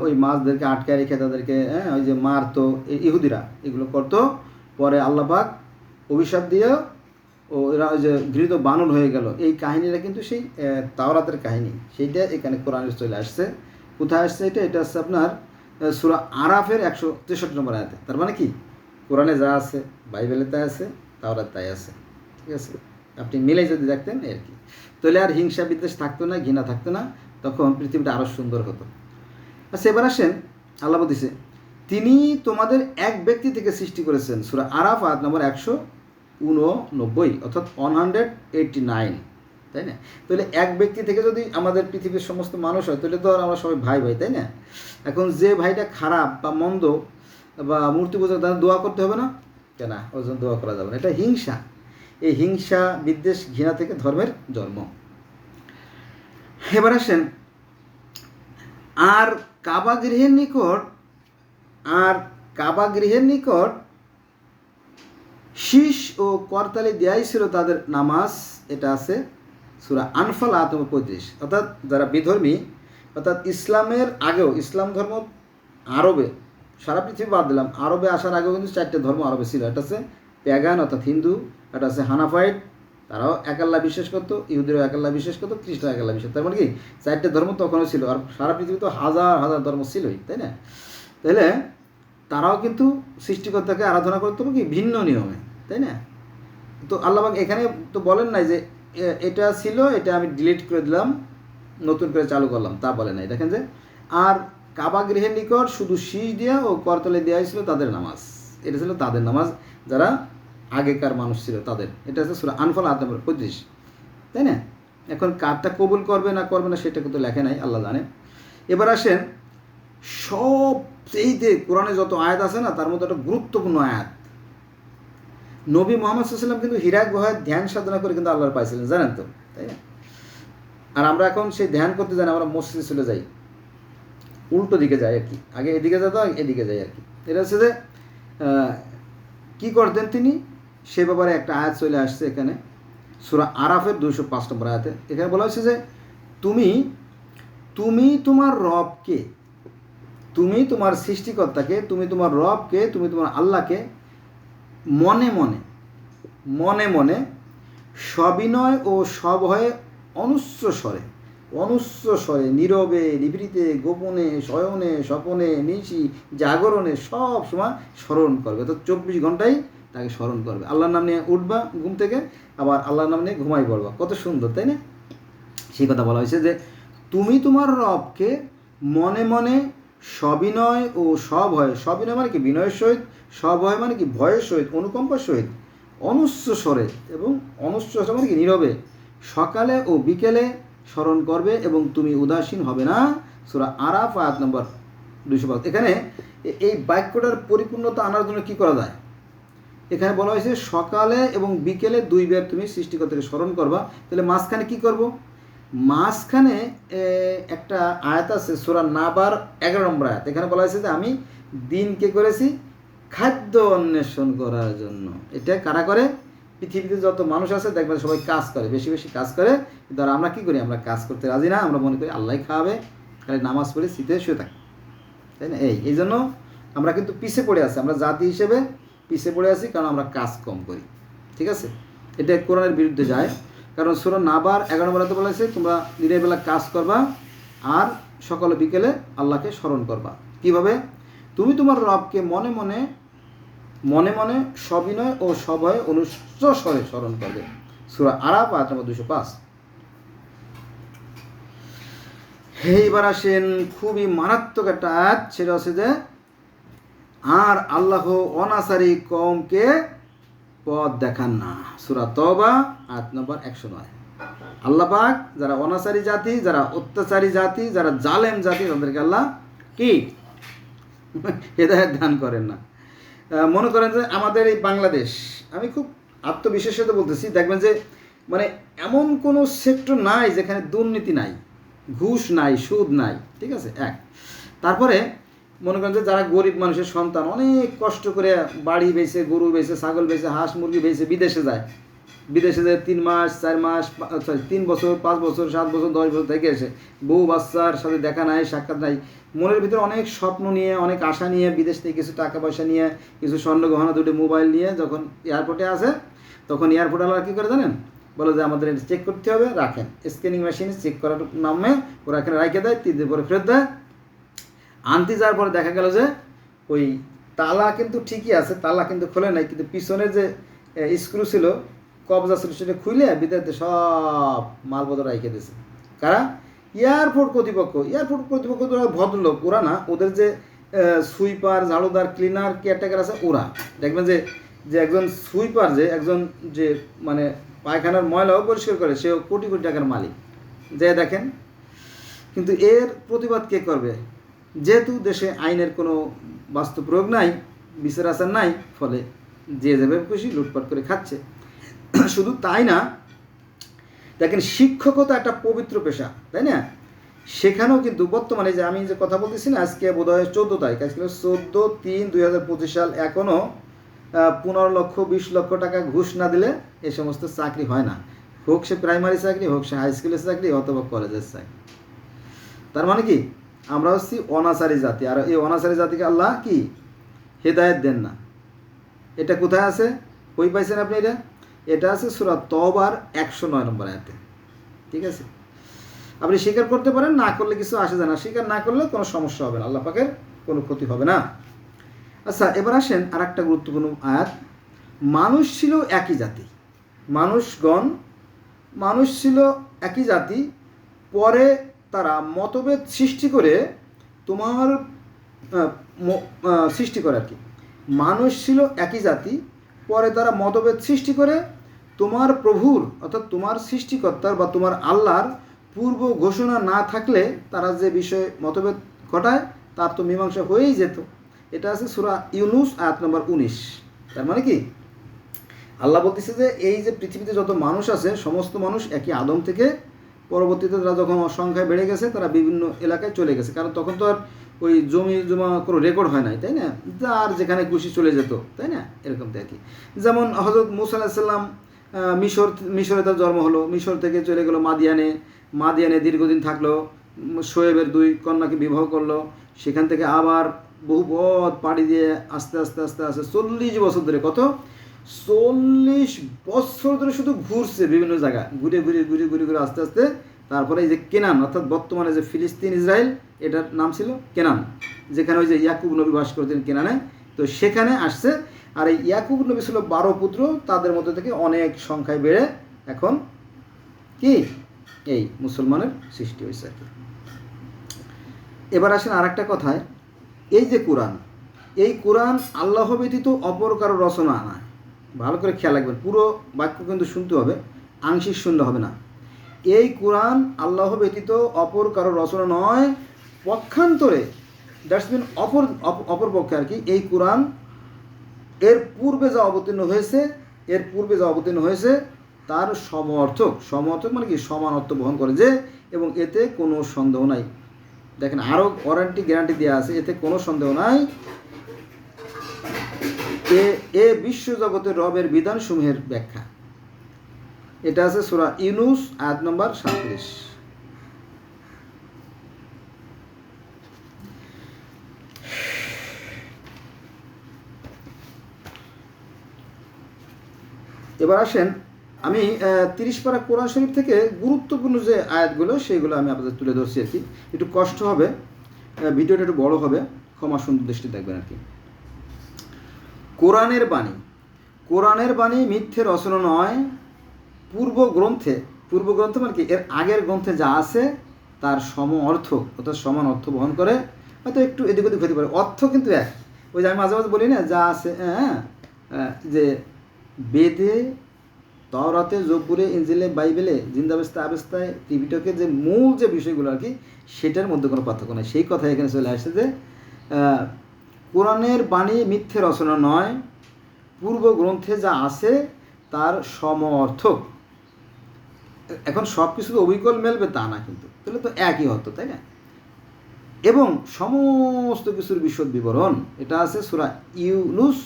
ওই মাছদেরকে আটকে রেখে তাদেরকে ওই যে মারতো ইহুদিরা, এগুলো করতো। পরে আল্লাহ পাক অভিশাপ দিয়ে ও এরা ওই যে গৃহীত বানর হয়ে গেল। এই কাহিনীটা কিন্তু সেই তাওরাতের কাহিনী, সেইটা এখানে কোরআনে চলে আসছে। কোথায় আসছে এটা? এটা হচ্ছে আপনার সূরা আরাফের 163 নম্বর আয়াতে। তার মানে কি, কোরআনে যা আছে বাইবেলে তাই আছে, তাওরাত তাই আছে, ঠিক আছে? আপনি মিলে যদি দেখতেন আর কি, তাহলে আর হিংসা বিদ্বেষ থাকতো না, ঘৃণা থাকতো না, তখন পৃথিবীটা আরও সুন্দর হতো। আচ্ছা, এবার আসেন, আল্লাহ বলতেছে তিনি তোমাদের এক ব্যক্তি থেকে সৃষ্টি করেছেন। সূরা আরাফ আয়াত নম্বর 189, অর্থাৎ 189, তাই না? তাহলে এক ব্যক্তি থেকে যদি আমাদের পৃথিবীর সমস্ত মানুষ হয়, তাহলে তো আর আমরা সবাই ভাই ভাই, তাই না? এখন যে ভাইটা খারাপ বা মন্দ বা মূর্তি পূজা, তাদের দোয়া করতে হবে না কেন? ওই জন্য দোয়া করা যাবে না, এটা হিংসা। এই হিংসা বিদ্বেষ ঘৃণা থেকে ধর্মের জন্ম। এবার আসেন, আর কাবা গৃহের নিকট শীষ ও করতালি দেয়াই ছিল তাদের নামাজ। এটা আছে সূরা আনফাল আয়াত নম্বর 35। অর্থাৎ যারা বিধর্মী, অর্থাৎ ইসলামের আগেও, ইসলাম ধর্ম আরবে, সারা পৃথিবী বাদ দিলাম, আরবে আসার আগেও কিন্তু 4টে ধর্ম আরবে ছিল। এটা হচ্ছে প্যাগান অর্থাৎ হিন্দু, এটা হচ্ছে হানাফাইট, তারাও এক আল্লাহ বিশ্বাস করতো, ইহুদিরাও এক আল্লাহ বিশ্বাস করতো, খ্রিস্টান এক আল্লাহ বিশ্বাস। তার মানে কি 4টে ধর্ম তখনও ছিল। আর সারা পৃথিবী তো হাজার হাজার ধর্ম ছিলই, তাই না? তাহলে তারাও কিন্তু সৃষ্টিকর্তাকে আরাধনা করতে হবে কি ভিন্ন নিয়মে, তাই না? তো আল্লাহ পাক এখানে তো বলেন নাই যে এটা ছিল, এটা আমি ডিলিট করে দিলাম, নতুন করে চালু করলাম, তা বলে নাই। দেখেন যে, আর কাবা গৃহের নিকট শুধু শীষ দেওয়া ও করতলে দেওয়াই ছিল তাদের নামাজ। এটা ছিল তাদের নামাজ, যারা আগেকার মানুষ ছিল তাদের। এটা হচ্ছে সূরা আনফাল আয়াত নম্বর 35, তাই না? এখন কারটা কবুল করবে না করবে না সেটা কিন্তু লেখে নাই, আল্লাহ জানে। এবার আসেন, সবচেয়ে কোরআনে যত আয়াত আছে না, তার মধ্যে একটা গুরুত্বপূর্ণ আয়াত, নবী মুহাম্মদ সাল্লাল্লাহু আলাইহি ওয়াসাল্লাম কিন্তু হিরা গুহায় ধ্যান সাধনা করে কিন্তু আল্লাহর পাইছিলেন, জানেন তো, তাই না? আর আমরা এখন সেই ধ্যান করতে যাই, আমরা মসজিদে চলে যাই, উল্টো দিকে যাই আর কি। আগে এদিকে যেত, এদিকে যাই আর কি। এটা হচ্ছে যে কী করতেন তিনি, সে ব্যাপারে একটা আয়াত চলে আসছে এখানে সূরা আরাফের 205 নম্বর আয়াতে। এখানে বলা হয়েছে যে তুমি তোমার রবকে, তুমি তোমার সৃষ্টিকর্তাকে, তুমি তোমার রবকে, তুমি তোমার আল্লাহকে মনে মনে মনে মনে সবিনয় ও সভয়ে অনুচ্চ স্বরে নীরবে নিভৃতে গোপনে শয়নে স্বপনে নিশি জাগরণে সব সময় স্মরণ করবে। তো 24 ঘন্টাই তাকে স্মরণ করবে। আল্লাহর নাম নিয়ে উঠবা ঘুম থেকে, আবার আল্লাহর নাম নিয়ে ঘুমাই পড়বা। কত সুন্দর, তাই না? সেই কথা বলা হয়েছে যে তুমি তোমার রবকে মনে মনে সবিনয় ও সভয়, সবিনয় মানে কি বিনয়ের সহিত, সভয় মানে কি ভয়ের সহিত, অনুকম্পার সহিত, অনুচ্চ স্বরে, এবং অনুচ্চ স্বরে মানে কি নীরবে, সকালে ও বিকেলে স্মরণ করবে এবং তুমি উদাসীন হবে না। সূরা আরাফ আয়াত নম্বর 205। এখানে এই বাক্যটার পরিপূর্ণতা আনার জন্য কি করা যায়? এখানে বলা হয়েছে সকালে এবং বিকেলে 2 বার তুমি সৃষ্টিকর্তাকে স্মরণ করবা। তাহলে মাঝখানে কি করব? মাঝখানে একটা আয়াত আছে সূরা নাবার 11 নম্বর আয়াত। এখানে বলা হয়েছে যে আমি দিনকে করেছি খাদ্য অন্বেষণ করার জন্য। এটা কারা করে? পৃথিবীতে যত মানুষ আছে দেখবেন সবাই কাজ করে, বেশি বেশি কাজ করে, কিন্তু আমরা কী করি? আমরা কাজ করতে রাজি না, আমরা মনে করি আল্লাহ খাওয়াবে, খালি নামাজ পড়ে শীতে শুয়ে থাকি, তাই না? এই জন্য আমরা কিন্তু পিছিয়ে পড়ে আছি, আমরা জাতি হিসেবে পিছিয়ে পড়ে আছি, কারণ আমরা কাজ কম করি, ঠিক আছে? এটা কোরআনের বিরুদ্ধে যায়, কারণ সূরা নাবার 11 নম্বর আয়াতে বলা হয়েছে তোমরা দিনের বেলা কাজ করবা আর সকালে বিকেলে আল্লাহকে স্মরণ করবা। কিভাবে? তুমি তোমার রবকে মনে মনে সবিনয় ও সভয়ে অনুচ্চ স্বরে স্মরণ করবে। সূরা আরাফ আয়াত নম্বর 205। এইবার আসেন খুবই মারাত্মক একটা আয়াত, সেটা হচ্ছে যে আর আল্লাহ অনাচারী কওমকে পথ দেখান না। সূরা তওবা আয়াত নম্বর 109। আল্লাহ পাক যারা অনাচারী জাতি, যারা অত্যাচারী জাতি, যারা জালেম জাতি, তাদেরকে আল্লাহ কি হেদায়েত দান করেন না। মনে করেন যে আমাদের এই বাংলাদেশ, আমি খুব আত্মবিশ্বাসের সাথে বলতেছি, দেখবেন যে মানে এমন কোনো সেক্টর নাই যেখানে দুর্নীতি নাই, ঘুষ নাই, সুদ নাই, ঠিক আছে? এক। তারপরে মনে করেন যে যারা গরিব মানুষের সন্তান অনেক কষ্ট করে বাড়ি বেচে, গরু বেচে, ছাগল বেচে, হাঁস মুরগি বেচে বিদেশে যায়, বিদেশে যায় 3 মাস 4 মাস 3 বছর 5 বছর 7 বছর 10 বছর থেকে এসে বউ বাচ্চার সাথে দেখা নাই, সাক্ষাৎ নাই, মনের ভিতরে অনেক স্বপ্ন নিয়ে, অনেক আশা নিয়ে, বিদেশ থেকে কিছু টাকা পয়সা নিয়ে, কিছু স্বর্ণ গহনা, দুটো মোবাইল নিয়ে যখন এয়ারপোর্টে আসে, তখন এয়ারপোর্টওয়ালা কী করে জানেন, বলে যে আমাদের এটা চেক করতে হবে, রাখেন। স্ক্যানিং মেশিনে চেক করার নামে ওরা এখানে রাখে দেয়, 3 দিন পরে ফেরত দেয়। আনতে যাওয়ার পরে দেখা গেল যে ওই তালা কিন্তু ঠিকই আছে, তালা কিন্তু খোলে নাই, কিন্তু পিছনে যে স্ক্রু ছিল, কবজা ছিল, সেটা খুলে ভিতরে সব মালপত্র রেখে দিয়েছে। কারা? এয়ারপোর্ট কর্তৃপক্ষ। এয়ারপোর্ট কর্তৃপক্ষ তো ভদ্রলোক, ওরা না, ওদের যে সুইপার, ঝাড়ুদার, ক্লিনার, কেয়ারটেকার আছে, ওরা দেখবেন যে যে একজন সুইপার, যে একজন যে মানে পায়খানার ময়লাও পরিষ্কার করে, সেও কোটি কোটি টাকার মালিক, যে দেখেন। কিন্তু এর প্রতিবাদ কে করবে? যেহেতু দেশে আইনের কোনো বাস্তব প্রয়োগ নাই, বিচার আচার নাই, ফলে যে যেভাবে খুশি লুটপাট করে খাচ্ছে। শুধু তাই না, দেখেন শিক্ষকতা একটা পবিত্র পেশা, তাই না? সেখানেও কিন্তু বর্তমানে যে আমি যে কথা বলতেছি না, আজকে বোধহয় 14 তারিখ, আজকে 14/3/2025 সাল, এখনও 15 লক্ষ 20 লক্ষ টাকা ঘুষ না দিলে এ সমস্ত চাকরি হয় না, হোক সে প্রাইমারি চাকরি, হোক সে হাই স্কুলের চাকরি, অথবা কলেজের চাকরি। তার মানে কি, আমরা হচ্ছি অনাচারী জাতি, আর এই অনাচারী জাতিকে আল্লাহ কি হেদায়েত দেন না। এটা কোথায় আছে? কই পাইছেন আপনি? এটা আছে সূরা তওবার 109 নম্বর আয়াতে। ঠিক আছে, আপনি স্বীকার করতে পারেন, না করলে কিছু আসে যায় না, স্বীকার না করলে কোনো সমস্যা হবে না, আল্লাহ পাকের কোনো ক্ষতি হবে না। আচ্ছা, এবার আসেন আর একটা গুরুত্বপূর্ণ আয়াত। মানুষ ছিল একই জাতি, মানুষ ছিল একই জাতি, পরে তারা মতভেদ সৃষ্টি করে আর কি, মানুষ ছিল একই জাতি, পরে তারা মতভেদ সৃষ্টি করে তোমার প্রভুর, অর্থাৎ তোমার সৃষ্টিকর্তার বা তোমার আল্লাহর পূর্ব ঘোষণা না থাকলে তারা যে বিষয়ে মতভেদ ঘটায় তার তো মীমাংসা হয়েই যেত। এটা আছে সূরা ইউনুস আয়াত নম্বর 19। তার মানে কি, আল্লাহ বলতেছে যে এই যে পৃথিবীতে যত মানুষ আছে, সমস্ত মানুষ একই আদম থেকে, পরবর্তীতে তারা যখন সংখ্যায় বেড়ে গেছে, তারা বিভিন্ন এলাকায় চলে গেছে, কারণ তখন তো আর ওই জমি জমা কোনো রেকর্ড হয় নাই, তাই না? আর যেখানে খুশি চলে যেত, তাই না? এরকম দেখি, যেমন হযরত মূসা আলাইহিস সালাম মিশরে তার জন্ম হলো, মিশর থেকে চলে গেল মাদিয়ানে দীর্ঘদিন থাকলো, শোয়েবের 2 কন্যাকে বিবাহ করলো, সেখান থেকে আবার বহু পথ পাড়ি দিয়ে আস্তে আস্তে 40 বছর ধরে, কত 40 বছর ধরে শুধু ঘুরছে বিভিন্ন জায়গা, ঘুরে আস্তে আস্তে তারপরে এই যে কেনান, অর্থাৎ বর্তমানে যে ফিলিস্তিন ইসরায়েল, এটার নাম ছিল কেনান, যেখানে ওই যে ইয়াকুব নবী বাস করতেন কেনানে, তো সেখানে আসছে। আর এই ইয়াকুব নবী ছিল 12 পুত্র, তাদের মধ্যে থেকে অনেক সংখ্যায় বেড়ে এখন কি এই মুসলমানের সৃষ্টি হয়েছে আর কি। এবার আসেন আর একটা কথায়, এই যে কোরআন আল্লাহ ব্যতীত অপর কারো রচনা না। ভালো করে খেয়াল রাখবেন, পুরো বাক্য কিন্তু শুনতে হবে, আংশিক শুনলে হবে না। এই কোরআন আল্লাহ ব্যতীত অপর কারো রচনা নয়, পক্ষান্তরে দ্যাটস মিন অপর পক্ষে আর কি, এই কোরআন এর পূর্বে যা অবতীর্ণ হয়েছে তার সমঅর্থক মানে কি, সমান অর্থ বহন করে যে, এবং এতে কোনো সন্দেহ নাই। দেখেন, আরও গ্যারান্টি দেওয়া আছে, এতে কোনো সন্দেহ নাই, এ বিশ্বজগতের রবের বিধানসমূহের ব্যাখ্যা। এটা আছে সূরা ইউনুস আয়াত নম্বর 37। এবার আসেন, আমি 30 পারা কোরআন শরীফ থেকে গুরুত্বপূর্ণ যে আয়াতগুলো, সেইগুলো আমি আপনাদের তুলে ধরছি আর কি। একটু কষ্ট হবে, ভিডিওটা একটু বড় হবে, ক্ষমা সুন্দর দৃষ্টি দেখবেন আর কি। কোরআনের বাণী মিথ্যে রচনা নয়, পূর্ব গ্রন্থে মানে কি, এর আগের গ্রন্থে যা আছে তার সম অর্থ, অর্থাৎ সমান অর্থ বহন করে, হয়তো একটু এদিক ওদিক হতে পারে, অর্থ কিন্তু এক। ওই যে আমি মাঝে মাঝে বলি না, যা আছে যে বেদে, তাওরাতে, জব্বুরে, ইনজিলে, বাইবেলে, জিন্দাবেস্তা, আবেস্তায়, ত্রিপিটকে যে মূল যে বিষয়গুলো আর কি, সেটার মধ্যে কোনো পার্থক্য নেই। সেই কথা এখানে চলে আসছে যে কোরআনের বাণী মিথ্যে রচনা নয়, পূর্ব গ্রন্থে যা আছে তার সম অর্থক। এখন সব কিছু অবিকল মেলবে তা না, কিন্তু তাহলে তো একই হতো, তাই না? এবং সমস্ত কিছুর বিশদ বিবরণ। এটা আছে সূরা ইউনুস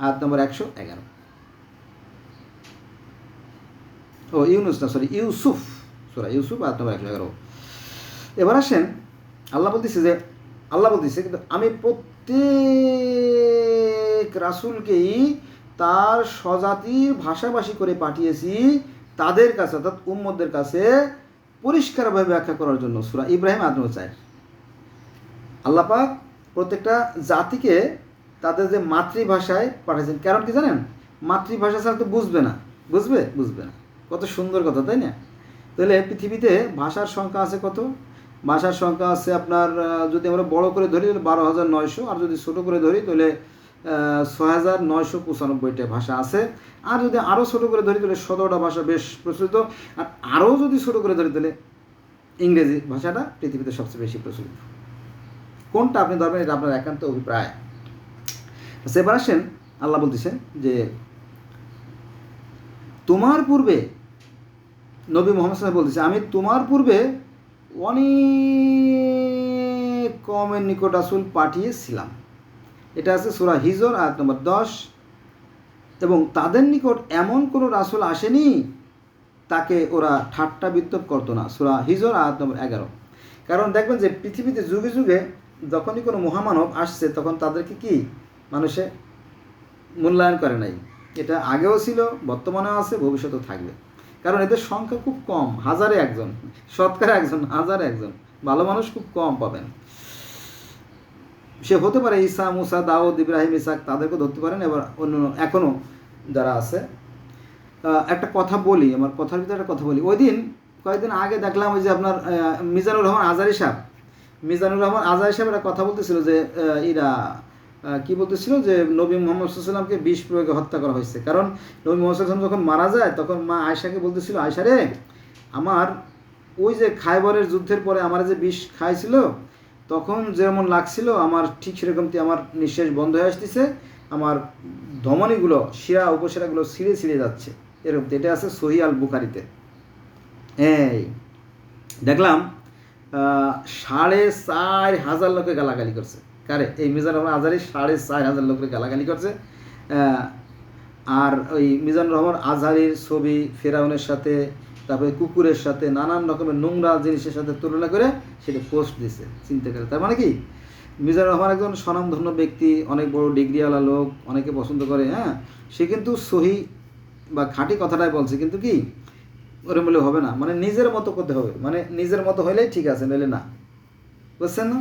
আয়াত নম্বর 111। ইউনুস না, সরি, ইউসুফ, সূরা ইউসুফ আয়াত নম্বর 111। এবার আসেন, আল্লাহ বলতেছে কিন্তু আমি প্রত্যেক রাসূলকেই তার স্বজাতির ভাষাভাষী করে পাঠিয়েছি তাদের কাছে, অর্থাৎ উম্মতদের কাছে পরিষ্কারভাবে ব্যাখ্যা করার জন্য। সূরা ইব্রাহিম আয়াত নম্বর 4। আল্লাহ পাক প্রত্যেকটা জাতিকে তাদের যে মাতৃভাষায় পাঠিয়েছেন। কারণ কি জানেন? মাতৃভাষা ছাড়া তো বুঝবে না। কত সুন্দর কথা, তাই না? তাহলে পৃথিবীতে ভাষার সংখ্যা আছে কত? ভাষার সংখ্যা আছে আপনার, যদি আমরা বড় করে ধরি তাহলে 12,900, আর যদি ছোটো করে ধরি তাহলে 6,995টা ভাষা আছে। আর যদি আরও ছোটো করে ধরি তাহলে 17টা ভাষা বেশ প্রচলিত। আর আরও যদি ছোটো করে ধরি তাহলে ইংরেজি ভাষাটা পৃথিবীতে সবচেয়ে বেশি প্রচলিত। কোনটা আপনি ধরবেন এটা আপনার একান্ত অভিপ্রায়। এবার আসেন, আল্লাহ বলতেছেন যে তোমার পূর্বে, নবী মুহাম্মদ সাল্লাল্লাহু আলাইহি ওয়াসাল্লাম বলতেছে, আমি তোমার পূর্বে অনেক কমের নিকট রাসূল পাঠিয়েছিলাম। এটা আছে সূরা হিজর আয়াত নম্বর 10। এবং তাদের নিকট এমন কোনো রাসূল আসেনি তাকে ওরা ঠাট্টা বিদ্রূপ করতো না। সূরা হিজর আয়াত নম্বর 11। কারণ দেখবেন যে পৃথিবীতে যুগে যুগে যখনই কোনো মহামানব আসছে তখন তাদেরকে কি মানুষে মূল্যায়ন করে নাই। এটা আগেও ছিল, বর্তমানেও আছে, ভবিষ্যতেও থাকবে। কারণ এদের সংখ্যা খুব কম, হাজারে একজন, শতকরা একজন, হাজারে একজন ভালো মানুষ খুব কম পাবেন। সে হতে পারে ঈসা, মুসা, দাউদ, ইব্রাহিম, ইসাক, তাদেরকে ধরতে পারেন। এবার অন্য এখনও যারা আছে, একটা কথা বলি, আমার কথার ভিতরে একটা কথা বলি। ওই দিন কয়েকদিন আগে দেখলাম ওই যে আপনার মিজানুর রহমান আজহারী সাহেব একটা কথা বলতেছিল যে এরা কি বলতেছিল যে নবী মুহাম্মদ সাল্লাল্লাহু আলাইহি ওয়াসাল্লামকে বিষ প্রয়োগে হত্যা করা হয়েছে। কারণ নবী মুহাম্মদ সাল্লাল্লাহু আলাইহি ওয়াসাল্লাম যখন মারা যায় তখন মা আয়েশাকে বলতেছিল, আয়েশা রে, আমার ওই যে খায়বরের যুদ্ধের পরে আমার যে বিষ খাইছিল তখন যেমন লাগছিল আমার ঠিক সেরকম আমার নিঃশ্বাস বন্ধ হয়ে আসতেছে, আমার ধমনীগুলো, শিরা উপশিরাগুলো ছিঁড়ে যাচ্ছে, এরকম। এটা আছে সহিহ আল বুখারীতে। এই দেখলাম 4,500 লোকে গালাগালি করছে। কারে? এই মিজানুর রহমান আজহারী 4,500 লোকের গালাগালি করছে। আর ওই মিজানুর রহমান আজহারীর ছবি ফেরাউনের সাথে, তারপরে কুকুরের সাথে, নানান রকমের নোংরা জিনিসের সাথে তুলনা করে সেটা পোস্ট দিছে। চিন্তা করে, তার মানে কি মিজানুর রহমান একজন স্বনামধন্য ব্যক্তি, অনেক বড় ডিগ্রিওয়ালা লোক, অনেকে পছন্দ করে। হ্যাঁ, সে কিন্তু সহি বা খাঁটি কথাটাই বলছে, কিন্তু কি ওরে বলে হবে না, মানে নিজের মতো করতে হবে, মানে নিজের মতো হইলেই ঠিক আছে, নইলে না। বুঝছেন না?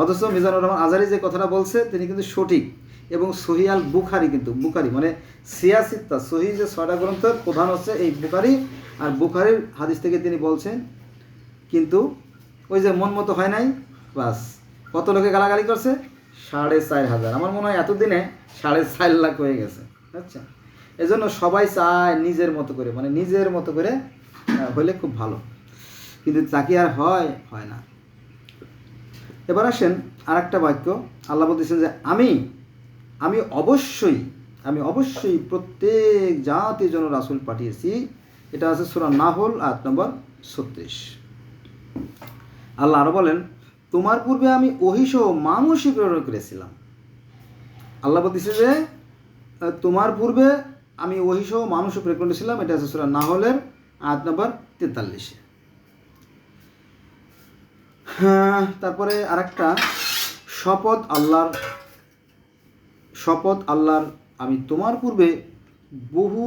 অথচ মিজানুর রহমান আজহারী যে কথাটা বলছে তিনি কিন্তু সঠিক। এবং সহিহ আল বুখারী, কিন্তু বুখারী মানে সিয়াসিত্তা, সহি যে 6টা গ্রন্থের প্রধান হচ্ছে এই বুখারী, আর বুখারীর হাদিস থেকে তিনি বলছেন। কিন্তু ওই যে মন মতো হয় নাই, বাস কত লোকে গালাগালি করছে? 4,500। আমার মনে হয় এতদিনে 4.5 লাখ হয়ে গেছে। আচ্ছা, এজন্য সবাই চায় নিজের মতো করে, মানে নিজের মতো করে হইলে খুব ভালো, কিন্তু তা কি আর হয় না। এবার আসেন আর একটা বাক্য, আল্লাহ বলতেছেন যে আমি অবশ্যই প্রত্যেক জাতির জন্য রাসূল পাঠিয়েছি। এটা আছে সূরা নাহল আয়াত নম্বর 36। আল্লাহ আরো বলেন, তোমার পূর্বে আমি ওহী সহ মানুষই প্রেরণ করেছিলাম। আল্লাহ বলতেছে যে তোমার পূর্বে আমি ওহী সহ মানুষও প্রেরণ করেছিলাম। এটা আছে সূরা নাহলের আয়াত নম্বর 43। হ্যাঁ, তারপরে আরেকটা, শপথ আল্লাহর আমি তোমার পূর্বে বহু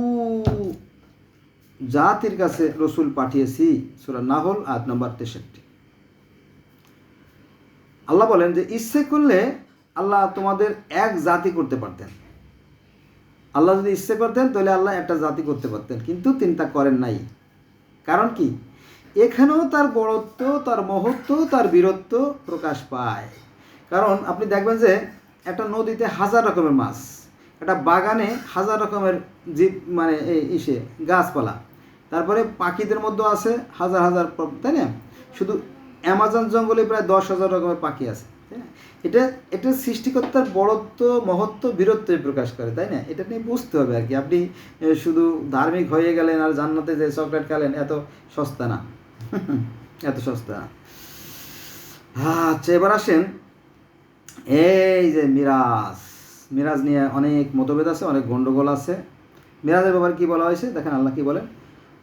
জাতির কাছে রসুল পাঠিয়েছি। সূরা নাহল আয়াত নম্বর 63। আল্লাহ বলেন যে ইচ্ছে করলে আল্লাহ তোমাদের এক জাতি করতে পারতেন। আল্লাহ যদি ইচ্ছে করতেন তাহলে আল্লাহ একটা জাতি করতে পারতেন, কিন্তু তিনি তা করেন নাই। কারণ কি? এখানেও তার বড়ত্ব, তার মহত্ব, তার বীরত্ব প্রকাশ পায়। কারণ আপনি দেখবেন যে একটা নদীতে 1000 রকমের মাছ, একটা বাগানে 1000 রকমের জীব, মানে গাছপালা, তারপরে পাখিদের মধ্যেও আছে হাজার হাজার, তাই না? শুধু অ্যামাজন জঙ্গলে প্রায় 10,000 রকমের পাখি আছে, তাই না? এটা সৃষ্টিকর্তার বড়ত্ব, মহত্ব, বীরত্বই প্রকাশ করে, তাই না? এটা নিয়ে বুঝতে হবে আর কি। আপনি শুধু ধার্মিক হয়ে গেলেন আর জান্নাতে যে চকলেট খেলেন, এত সস্তা না, এত সস্তা না। আচ্ছা, এবার আসেন এই যে মিরাজ। মিরাজ নিয়ে অনেক মতভেদ আছে, অনেক গণ্ডগোল আছে। মিরাজের ব্যাপারে কী বলা হয়েছে দেখেন, আল্লাহ কী বলেন,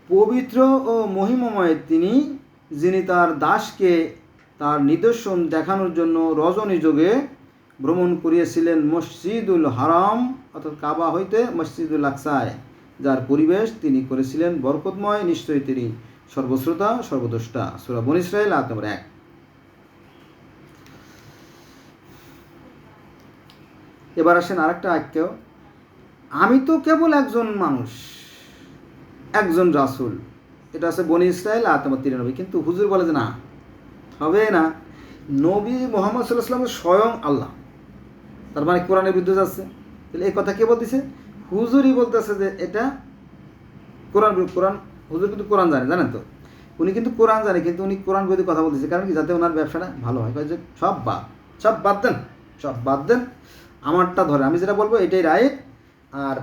পবিত্র ও মহিমময় তিনি, যিনি তার দাসকে তার নিদর্শন দেখানোর জন্য রজনী যোগে ভ্রমণ করিয়েছিলেন মসজিদুল হারাম অর্থাৎ কাবা হইতে মসজিদুল আকসায়, যার পরিবেশ তিনি করেছিলেন বরকতময়, নিশ্চয়ই তিনি সর্বশ্রোতা সর্বদ্রষ্টা। সূরা বনী ইসরাঈল আয়াত নম্বর 1। এবার আসেন আরেকটা আয়াতকেও, আমি তো কেবল একজন মানুষ, একজন রাসূল। এটা আছে বনী ইসরাঈল আয়াত নম্বর 93। কিন্তু হুজুর বলে যে না, হবে না, নবী মুহাম্মদ সাল্লাল্লাহু আলাইহি ওয়াসাল্লাম স্বয়ং আল্লাহ। তার মানে কোরআনের বিরুদ্ধে যাচ্ছে। তাহলে এই কথা কে বলতেছে? হুজুরই বলতেছে যে এটা কোরআন। হুজুর কিন্তু কোরআন জানেন তো, উনি কিন্তু কোরআন জানে, কিন্তু উনি কোরআন বিরোধী কথা বলতেছে। কারণ কি? যাতে ওনার ব্যবসাটা ভালো হয়। যে সব বাদ দেন, সব বাদ দেন, আমারটা ধরে, আমি যেটা বলবো এটাই রাইট। আর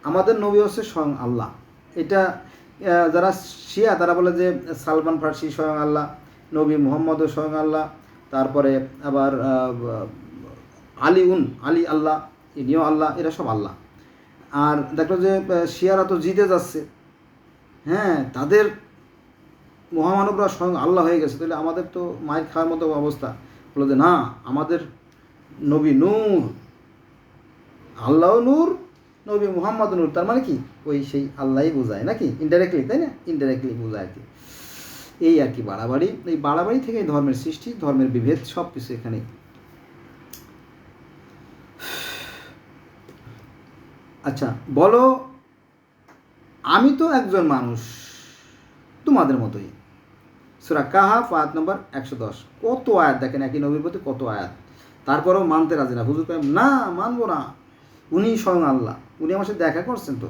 আমাদের নবী হচ্ছে স্বয়ং আল্লাহ। এটা যারা শিয়া তারা বলে যে সালমান ফার্সি স্বয়ং আল্লাহ, নবী মুহাম্মদও স্বয়ং আল্লাহ, তারপরে আবার আলী আল্লাহ, ইনিও আল্লাহ, এরা সব আল্লাহ। আর দেখলো যে শিয়ারা তো জিতে যাচ্ছে, হ্যাঁ, তাদের মহামানবরা স্বয়ং আল্লাহ হয়ে গেছে। তাহলে আমাদের তো মায়ের খাওয়ার মতো অবস্থা। বলে যে না, আমাদের নবী নূর, আল্লাহ নূর, নবী মুহাম্মদ নূর। তার মানে কি? ওই সেই আল্লাহই বোঝায় নাকি? ইনডাইরেক্টলি, তাই না? ইনডাইরেক্টলি বোঝায় আর কি। এই আর কি বাড়াবাড়ি। এই বাড়াবাড়ি থেকেই ধর্মের সৃষ্টি, ধর্মের বিভেদ, সব কিছু এখানে। আচ্ছা বলো, আমি তো একজন মানুষ তোমাদের মতোই। সূরা কাহাফ আয়াত নম্বর 110। কত আয়াত দেখেন, একই নবীর প্রতি কত আয়াত। তারপরেও মানতে রাজি না। হুজুর কয় না, মানবো না, উনি স্বয়ং আল্লাহ, উনি আমার সাথে দেখা করছেন, তো